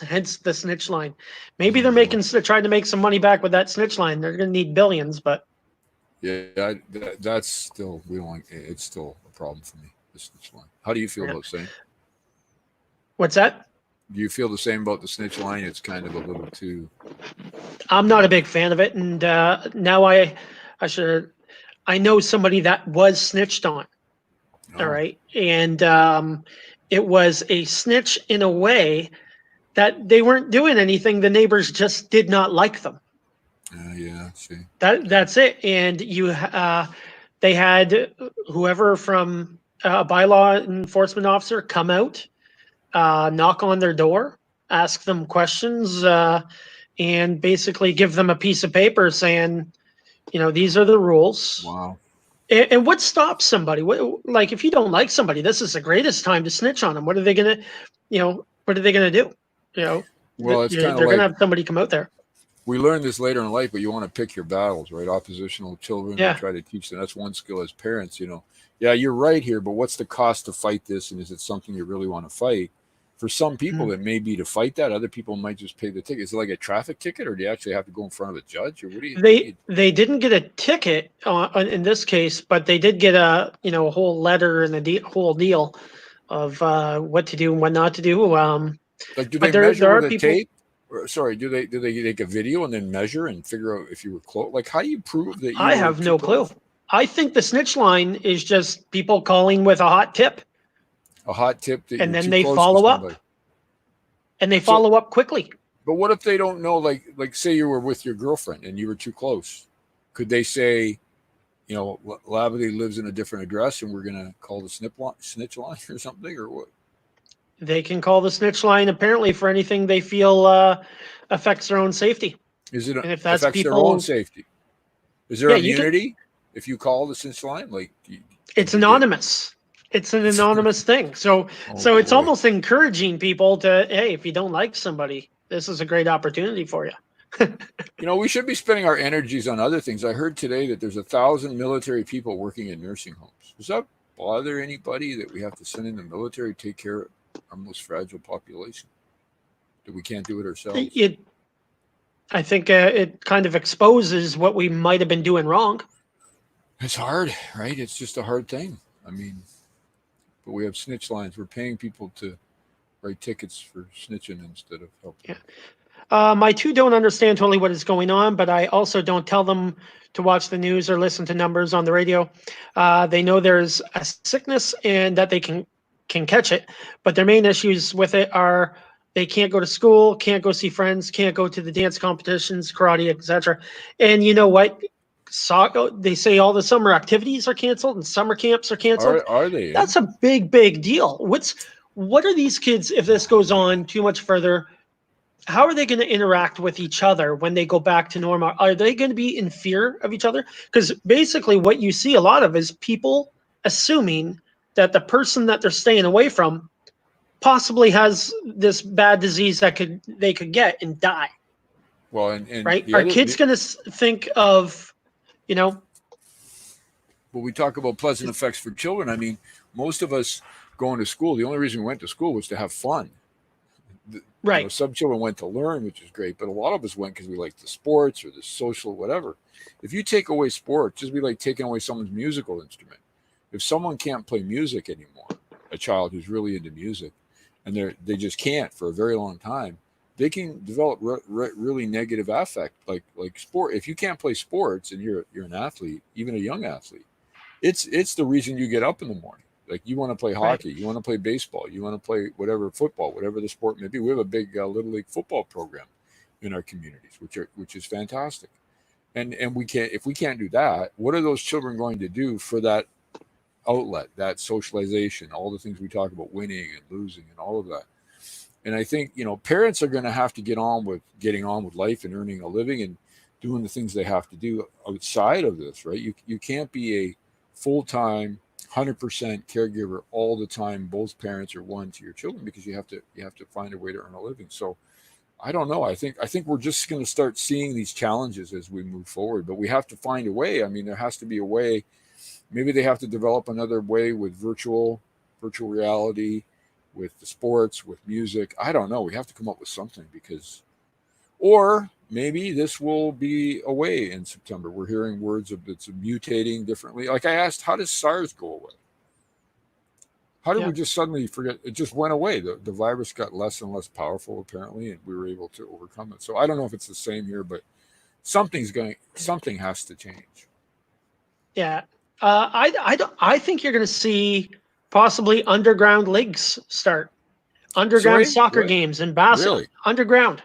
hence the snitch line. Maybe they're trying to make some money back with that snitch line. They're going to need billions, but. Yeah, that's still, it's still a problem for me, the snitch line. How do you feel about saying? What's that? Do you feel the same about the snitch line? It's kind of a little too. I'm not a big fan of it. And now I know somebody that was snitched on. Oh. All right. And it was a snitch in a way that they weren't doing anything. The neighbors just did not like them. Yeah, see. That's it. And they had whoever from a bylaw enforcement officer come out, knock on their door, ask them questions, and basically give them a piece of paper saying, these are the rules. Wow. And what stops somebody? Like, if you don't like somebody, this is the greatest time to snitch on them. What are they gonna do? You know, Well, it's kind of they're going to like have somebody come out there. we learn this later in life, but you want to pick your battles, right? Oppositional children, we Yeah. try to teach them. That's one skill as parents, Yeah, you're right here, but what's the cost to fight this? And is it something you really want to fight? For some people, Mm. it may be to fight that. Other people might just pay the ticket. Is it like a traffic ticket, or do you actually have to go in front of a judge, or what do you? They didn't get a ticket in this case, but they did get a whole letter and whole deal of what to do and what not to do. Like, do But they there measure are with a people. tape? Or, sorry, do they take a video and then measure and figure out if you were close? Like, how do you prove that you I were have too no clue. close? I think the snitch line is just people calling with a hot tip, A hot tip that and you're then too they close to follow up, somebody. and they So, follow up quickly. but what if they don't know? Like, say you were with your girlfriend and you were too close. Could they say, Labadee lives in a different address, and we're gonna call the snitch line or something, or what? They can call the snitch line apparently for anything they feel affects their own safety. Is it And if that's affects their own people, safety? Is there yeah, you can. immunity if you call the snitch line? Like, It's could you get? anonymous. It's an anonymous thing. So Oh so it's boy. almost encouraging people to, hey, if you don't like somebody, this is a great opportunity for you. We should be spending our energies on other things. I heard today that there's 1,000 military people working in nursing homes. Does that bother anybody that we have to send in the military to take care of our most fragile population? That we can't do it ourselves? It, I think it kind of exposes what we might have been doing wrong. It's hard, right? It's just a hard thing. I mean, but we have snitch lines. We're paying people to write tickets for snitching instead of helping. Yeah. My two don't understand totally what is going on, but I also don't tell them to watch the news or listen to numbers on the radio. They know there's a sickness and that they can catch it, but their main issues with it are they can't go to school, can't go see friends, can't go to the dance competitions, karate, etc. And you know what? They say all the summer activities are canceled and summer camps are canceled. Are they? Eh? That's a big deal. What are these kids if this goes on too much further? How are they going to interact with each other when they go back to normal? Are they going to be in fear of each other? Because basically, what you see a lot of is people assuming that the person that they're staying away from possibly has this bad disease that they could get and die. Well, and Right? the Are other, kids going to think of, when we talk about pleasant effects for children, I mean, most of us going to school, the only reason we went to school was to have fun. right? Some children went to learn, which is great, but a lot of us went because we liked the sports or the social, whatever. If you take away sports, just be like taking away someone's musical instrument. If someone can't play music anymore, a child who's really into music, and they just can't for a very long time, they can develop really negative affect, like sport. If you can't play sports and you're an athlete, even a young athlete, it's the reason you get up in the morning. Like, you want to play Right. hockey, you want to play baseball, you want to play whatever, football, whatever the sport may be. We have a big little league football program in our communities, which is fantastic. And we can't if we can't do that, what are those children going to do for that outlet, that socialization, all the things we talk about, winning and losing and all of that? And I think parents are going to have to getting on with life and earning a living and doing the things they have to do outside of this, right? You can't be a full-time 100% caregiver all the time, both parents or one, to your children, because you have to find a way to earn a living. So I don't know. I think we're just going to start seeing these challenges as we move forward, but we have to find a way. I mean, there has to be a way. Maybe they have to develop another way with virtual reality, with the sports, with music. I don't know. We have to come up with something, or maybe this will be away in September. We're hearing words of it's mutating differently. Like, I asked, how does SARS go away? How did we just suddenly forget? It just went away. The virus got less and less powerful, apparently, and we were able to overcome it. So I don't know if it's the same here, but something has to change. Yeah. I think you're going to see possibly underground leagues start. Underground Sorry, soccer what? games and basketball. Really? Underground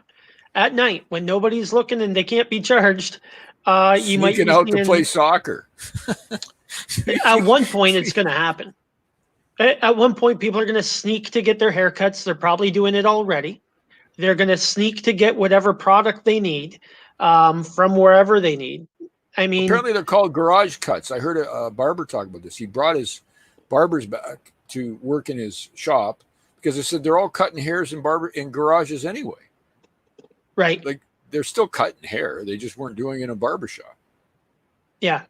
at night when nobody's looking and they can't be charged. You might Sneaking be out to play seeing, soccer. at one point it's going to happen. At one point, people are going to sneak to get their haircuts. They're probably doing it already. They're going to sneak to get whatever product they need from wherever they need. I mean, Apparently, they're called garage cuts. I heard a barber talk about this. He brought his barbers back to work in his shop because I said they're all cutting hairs in garages anyway. Right. Like they're still cutting hair. They just weren't doing it in a barbershop. Yeah.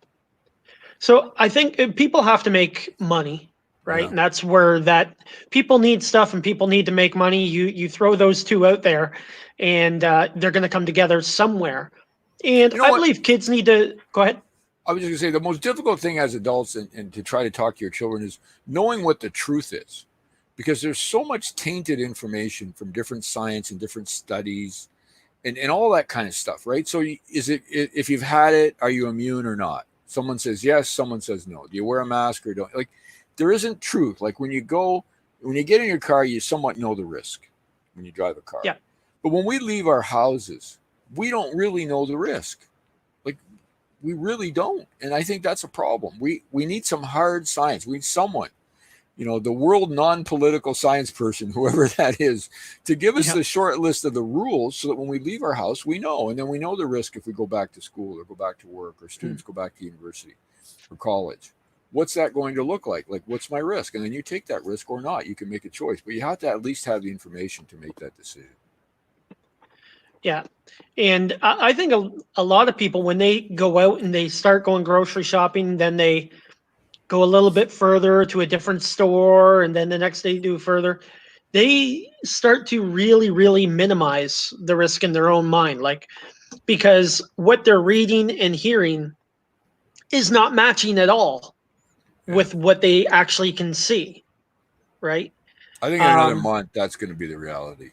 So I think people have to make money, right? Yeah. And that's where that people need stuff and people need to make money. You throw those two out there, and they're going to come together somewhere. And You know I what? believe kids need to go ahead. I was just going to say the most difficult thing as adults and to try to talk to your children is knowing what the truth is, because there's so much tainted information from different science and different studies and all that kind of stuff, right? So is it, if you've had it, are you immune or not? Someone says yes, someone says no. Do you wear a mask or don't? Like, there isn't truth. Like when you get in your car, you somewhat know the risk when you drive a car. Yeah. But when we leave our houses, we don't really know the risk. Like, we really don't. And I think that's a problem. We need some hard science. We need someone, the world non-political science person, whoever that is, to give us the short list of the rules so that when we leave our house, we know. And then we know the risk if we go back to school or go back to work or students go back to university or college. What's that going to look like? Like, what's my risk? And then you take that risk or not. You can make a choice. But you have to at least have the information to make that decision. Yeah. And I think a lot of people, when they go out and they start going grocery shopping, then they go a little bit further to a different store, and then the next day do further. They start to really, really minimize the risk in their own mind, like, because what they're reading and hearing is not matching at all with what they actually can see, right? I think in another month, that's going to be the reality.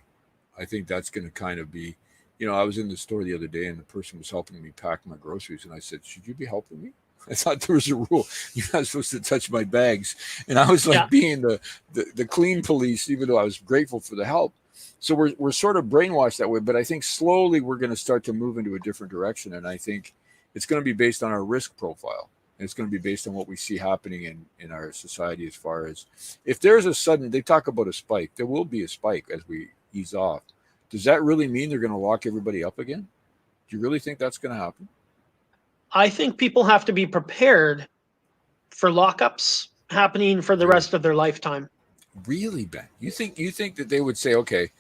I think that's going to kind of be, I was in the store the other day and the person was helping me pack my groceries. And I said, should you be helping me? I thought there was a rule. You're not supposed to touch my bags. And I was like being the clean police, even though I was grateful for the help. So we're sort of brainwashed that way. But I think slowly we're going to start to move into a different direction. And I think it's going to be based on our risk profile. And it's going to be based on what we see happening in our society as far as if there's a sudden, they talk about a spike. There will be a spike as we ease off. Does that really mean they're going to lock everybody up again? Do you really think that's going to happen? I think people have to be prepared for lockups happening for the rest of their lifetime. Really, Ben? You think that they would say, okay,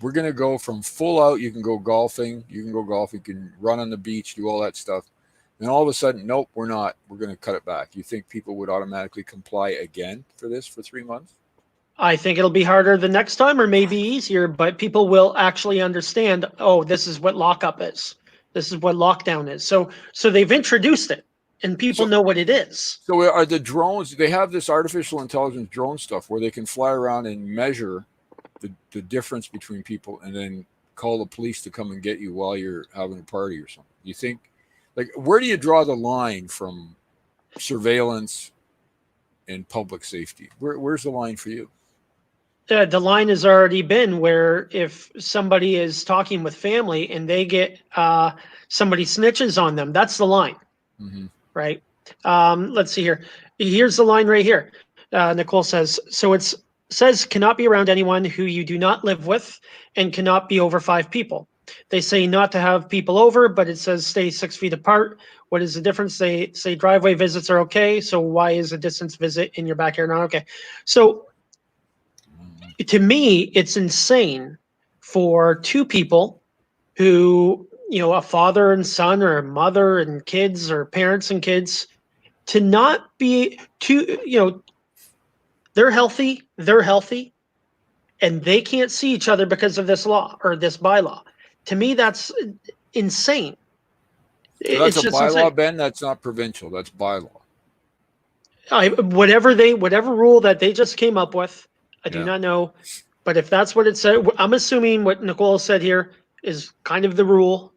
we're going to go from full out, you can go golfing, you can run on the beach, do all that stuff. And all of a sudden, nope, we're not. We're going to cut it back. You think people would automatically comply again for this for 3 months? I think it'll be harder the next time, or maybe easier, but people will actually understand, oh, this is what lockup is. This is what lockdown is. So they've introduced it and people know what it is. So are the drones, they have this artificial intelligence drone stuff where they can fly around and measure the difference between people and then call the police to come and get you while you're having a party or something. You think, like, where do you draw the line from surveillance and public safety? Where's the line for you? The line has already been where if somebody is talking with family and they get somebody snitches on them, that's the line, right? Let's see here. Here's the line right here. Nicole says, so it says cannot be around anyone who you do not live with and cannot be over 5 people. They say not to have people over, but it says stay 6 feet apart. What is the difference? They say driveway visits are okay. So why is a distance visit in your backyard not okay? So to me, it's insane for 2 people who, a father and son or a mother and kids or parents and kids to not be they're healthy, and they can't see each other because of this law or this bylaw. To me, that's insane. So that's a bylaw, insane. Ben. That's not provincial. That's bylaw. Whatever rule that they just came up with, I do not know. But if that's what it said, I'm assuming what Nicole said here is kind of the rule.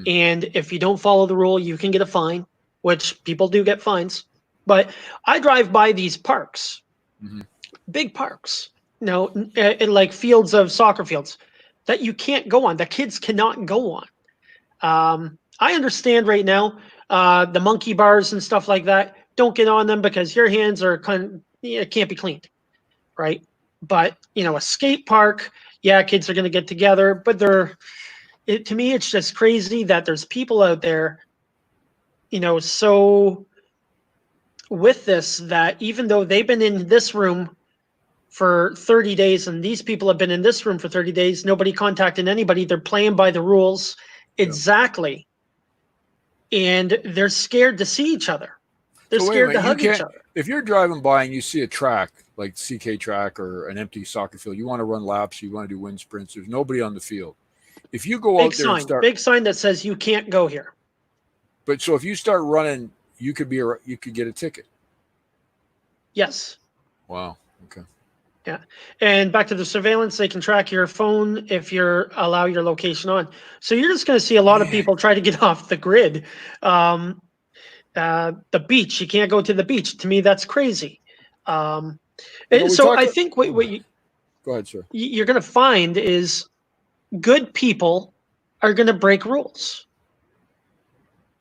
And if you don't follow the rule, you can get a fine, which people do get fines. But I drive by these parks, big parks, like fields of soccer fields that you can't go on. The kids cannot go on. I understand right now the monkey bars and stuff like that. Don't get on them because your hands are can't be cleaned, right? But a skate park, kids are going to get together, but to me, it's just crazy that there's people out there, so with this that even though they've been in this room for 30 days, and these people have been in this room for 30 days. Nobody contacted anybody. They're playing by the rules. Exactly. And they're scared to see each other. They're So wait a scared to minute, you hug each can't, other. if you're driving by and you see a track like CK track or an empty soccer field, you want to run laps, you want to do wind sprints, there's nobody on the field. If you go out there and start, Big sign that says you can't go here. but so if you start running, you could get a ticket. Yes. Wow. Okay. Yeah. And back to the surveillance, they can track your phone if you're allow your location on. So you're just going to see a lot of people try to get off the grid. The beach, you can't go to the beach. To me, that's crazy. So I think what you, go ahead, sir. You're going to find is good people are going to break rules.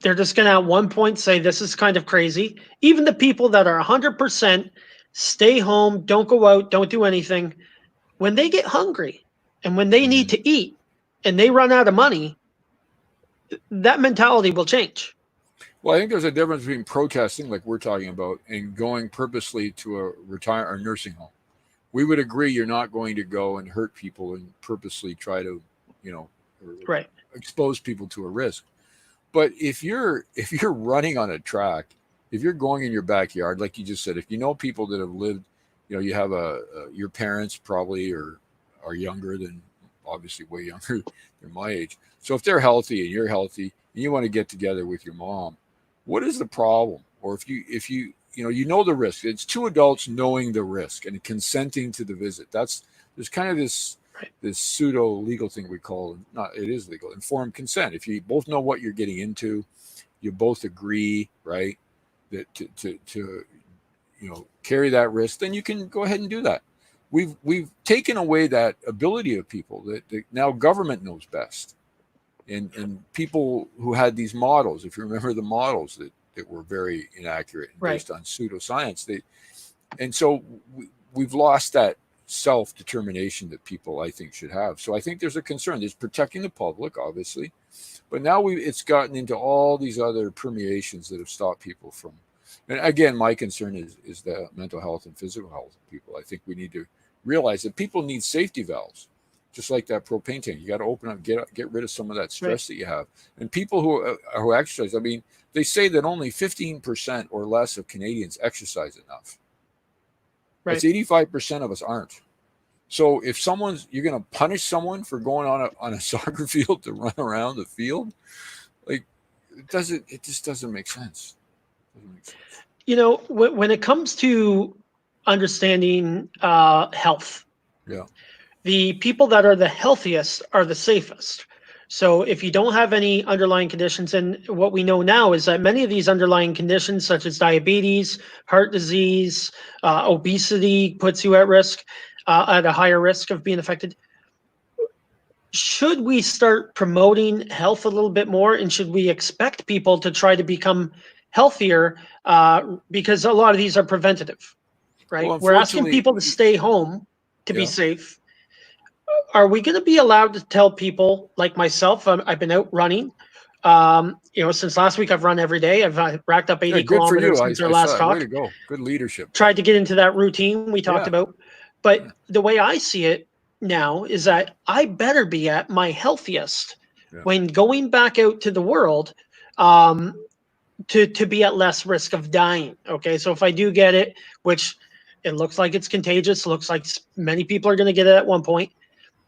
They're just going to at one point say, this is kind of crazy. Even the people that are 100% stay home, don't go out, don't do anything. When they get hungry and when they need to eat and they run out of money, that mentality will change. Well, I think there's a difference between protesting, like we're talking about, and going purposely to a nursing home. We would agree you're not going to go and hurt people and purposely try to, right, expose people to a risk. But if you're running on a track, if you're going in your backyard, like you just said, if you know people that have lived, you have your parents probably are younger than, obviously way younger than my age. So if they're healthy and you're healthy and you want to get together with your mom, what is the problem? Or if you know the risk, it's two adults knowing the risk and consenting to the visit. There's kind of this pseudo legal thing we call, it is legal, informed consent. If you both know what you're getting into, you both agree, right, that to carry that risk, then you can go ahead and do that. We've taken away that ability of people that now government knows best. And people who had these models, if you remember the models that were very inaccurate and based on pseudoscience, and so we've lost that self-determination that people, I think, should have. So I think there's a concern. There's protecting the public, obviously, but now it's gotten into all these other permeations that have stopped people from. And again, my concern is the mental health and physical health of people. I think we need to realize that people need safety valves. Just like that propane tank, you got to open up, get rid of some of that stress that you have. And people who exercise, I mean, they say that only 15% or less of Canadians exercise enough. Right. That's 85% of us aren't. So if you're going to punish someone for going on a soccer field to run around the field, like it just doesn't make sense. When it comes to understanding health, the people that are the healthiest are the safest. So if you don't have any underlying conditions, and what we know now is that many of these underlying conditions, such as diabetes, heart disease, obesity, puts you at risk, at a higher risk of being affected. Should we start promoting health a little bit more, and should we expect people to try to become healthier? Because a lot of these are preventative, right? Well, we're asking people to stay home to be safe. Are we going to be allowed to tell people like myself? I've been out running. Since last week, I've run every day. I've racked up 80 kilometers since our last talk. Way to go. Good leadership. Tried to get into that routine we talked about. But the way I see it now is that I better be at my healthiest when going back out to the world to be at less risk of dying. Okay, so if I do get it, which it looks like it's contagious, looks like many people are going to get it at one point.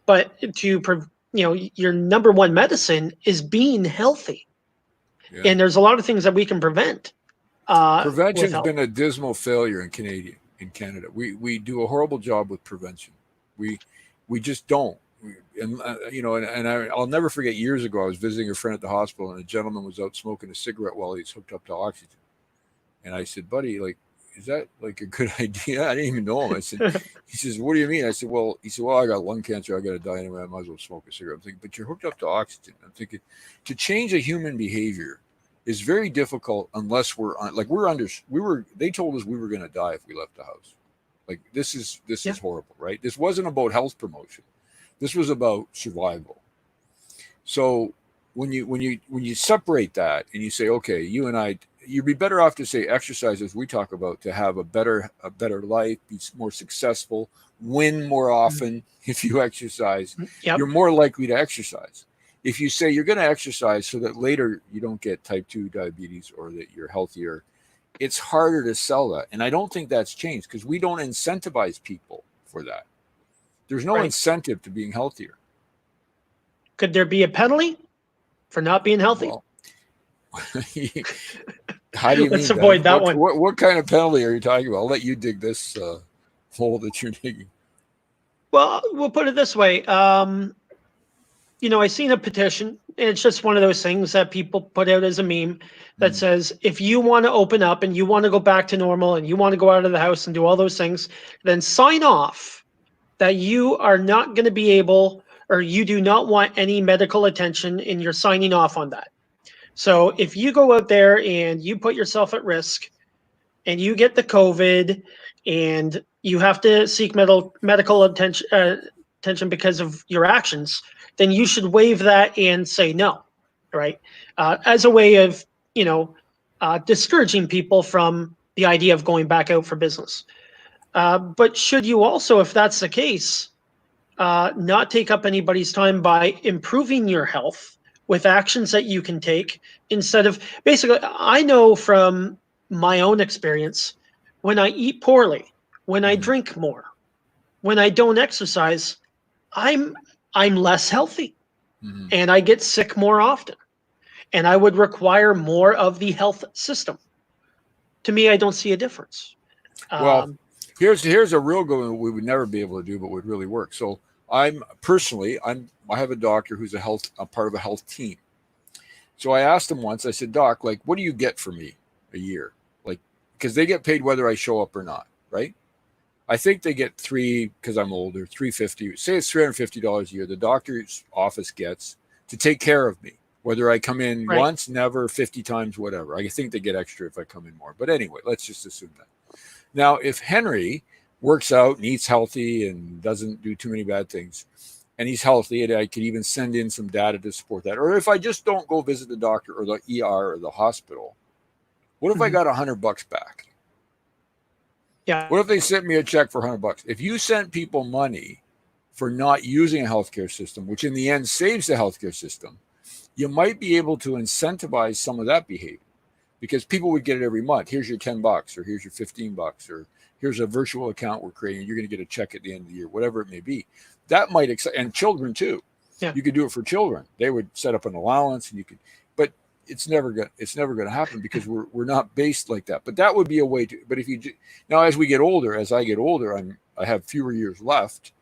But your number one medicine is being healthy. Yeah. And there's a lot of things that we can prevent. Prevention's been a dismal failure in Canada. We do a horrible job with prevention. We just don't. I'll never forget, years ago, I was visiting a friend at the hospital, and a gentleman was out smoking a cigarette while he's hooked up to oxygen. And I said, buddy, is that like a good idea? I didn't even know him. I said, he says, what do you mean? I said, well, I got lung cancer. I got to die anyway. I might as well smoke a cigarette. I'm thinking, but you're hooked up to oxygen. I'm thinking, to change a human behavior is very difficult unless they told us we were going to die if we left the house. Like, this is horrible, right? This wasn't about health promotion. This was about survival. So when you separate that and you say, okay, you and I, you'd be better off to say exercise, as we talk about, to have a better life, be more successful, win more often. If you exercise, Yep. you're more likely to exercise. If you say you're going to exercise so that later you don't get type 2 diabetes or that you're healthier, it's harder to sell that. And I don't think that's changed because we don't incentivize people for that. There's no incentive to being healthier. Could there be a penalty for not being healthy? Well, how do you Let's mean, avoid that one. What kind of penalty are you talking about? I'll let you dig this hole that you're digging. Well, we'll put it this way. I seen a petition, and it's just one of those things that people put out as a meme that says, if you want to open up and you want to go back to normal and you want to go out of the house and do all those things, then sign off that you are not going to be able, or you do not want any medical attention, and you're signing off on that. So if you go out there and you put yourself at risk and you get the COVID and you have to seek medical attention because of your actions, then you should waive that and say no, right? As a way of, discouraging people from the idea of going back out for business. But should you also, if that's the case, not take up anybody's time by improving your health with actions that you can take instead of, basically, I know from my own experience, when I eat poorly, when I drink more, when I don't exercise, I'm less healthy and I get sick more often and I would require more of the health system. To me, I don't see a difference. Well, here's a real good one we would never be able to do, but would really work. So I have a doctor who's a part of a health team. So I asked him once, I said, Doc, like, what do you get for me a year? Like, because they get paid whether I show up or not, right? I think they get because I'm older, $350. Say it's $350 a year. The doctor's office gets to take care of me, whether I come in once, never, 50 times, whatever. I think they get extra if I come in more. But anyway, let's just assume that. Now, if Henry works out and eats healthy and doesn't do too many bad things, and he's healthy, and I could even send in some data to support that. Or if I just don't go visit the doctor or the ER or the hospital, what if I got $100 back? Yeah. What if they sent me a check for $100? If you sent people money for not using a healthcare system, which in the end saves the healthcare system, you might be able to incentivize some of that behavior because people would get it every month. Here's your $10 or here's your $15 or here's a virtual account we're creating. You're going to get a check at the end of the year, whatever it may be. That might and children too. Yeah. You could do it for children. They would set up an allowance and you could, but it's never going to happen because we're not based like that. But that would be a way to, but if you now, as I get older, I have fewer years left.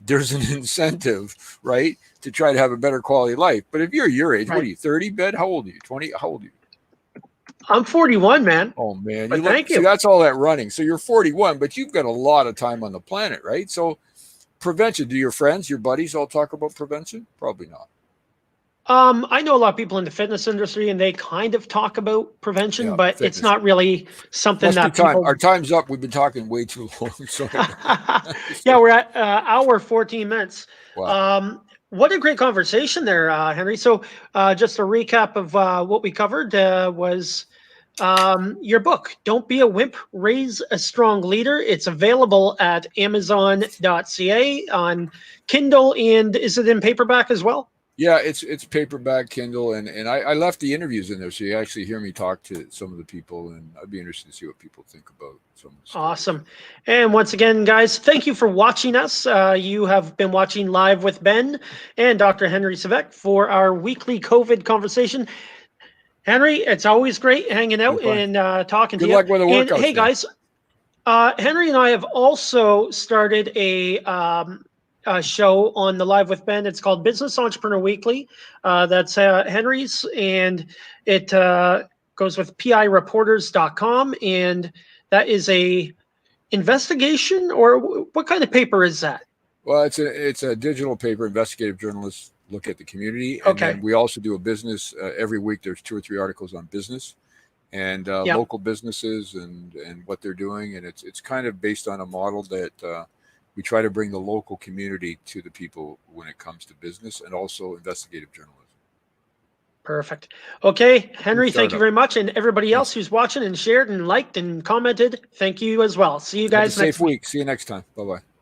There's an incentive, right, to try to have a better quality of life. But if you're your age, what are you, 30, Ben? How old are you? 20? How old are you? I'm 41, man. Oh, man. Thank you. See, that's all that running. So you're 41, but you've got a lot of time on the planet, right? So prevention, do your friends, your buddies all talk about prevention? Probably not. I know a lot of people in the fitness industry and they kind of talk about prevention, but fitness. It's not really something that people... Our time's up. We've been talking way too long. So yeah, we're at hour 14 minutes. Wow. What a great conversation there, Henry. So just a recap of what we covered was your book, Don't Be a Wimp, Raise a Strong Leader. It's available at Amazon.ca on Kindle, and is it in paperback as well? Yeah, it's paperback, Kindle, and I left the interviews in there, so you actually hear me talk to some of the people, and I'd be interested to see what people think about some of the stories. Awesome. And once again, guys, thank you for watching us. You have been watching Live with Ben and Dr. Henry Svec for our weekly COVID conversation. Henry, it's always great hanging out and talking to you. Good luck with the workouts. Hey, guys, Henry and I have also started a show on the Live with Ben. It's called Business Entrepreneur Weekly. That's Henry's, and it goes with pireporters.com, and that is a investigation, or what kind of paper is that? Well, it's a digital paper. Investigative journalists look at the community, and then we also do a business every week. There's 2 or 3 articles on business and local businesses and what they're doing, and it's kind of based on a model that we try to bring the local community to the people when it comes to business and also investigative journalism. Perfect. Okay, Henry, thank you startup. very much. And everybody else who's watching and shared and liked and commented, thank you as well. See you Have a guys next safe week. week. See you next time. Bye-bye.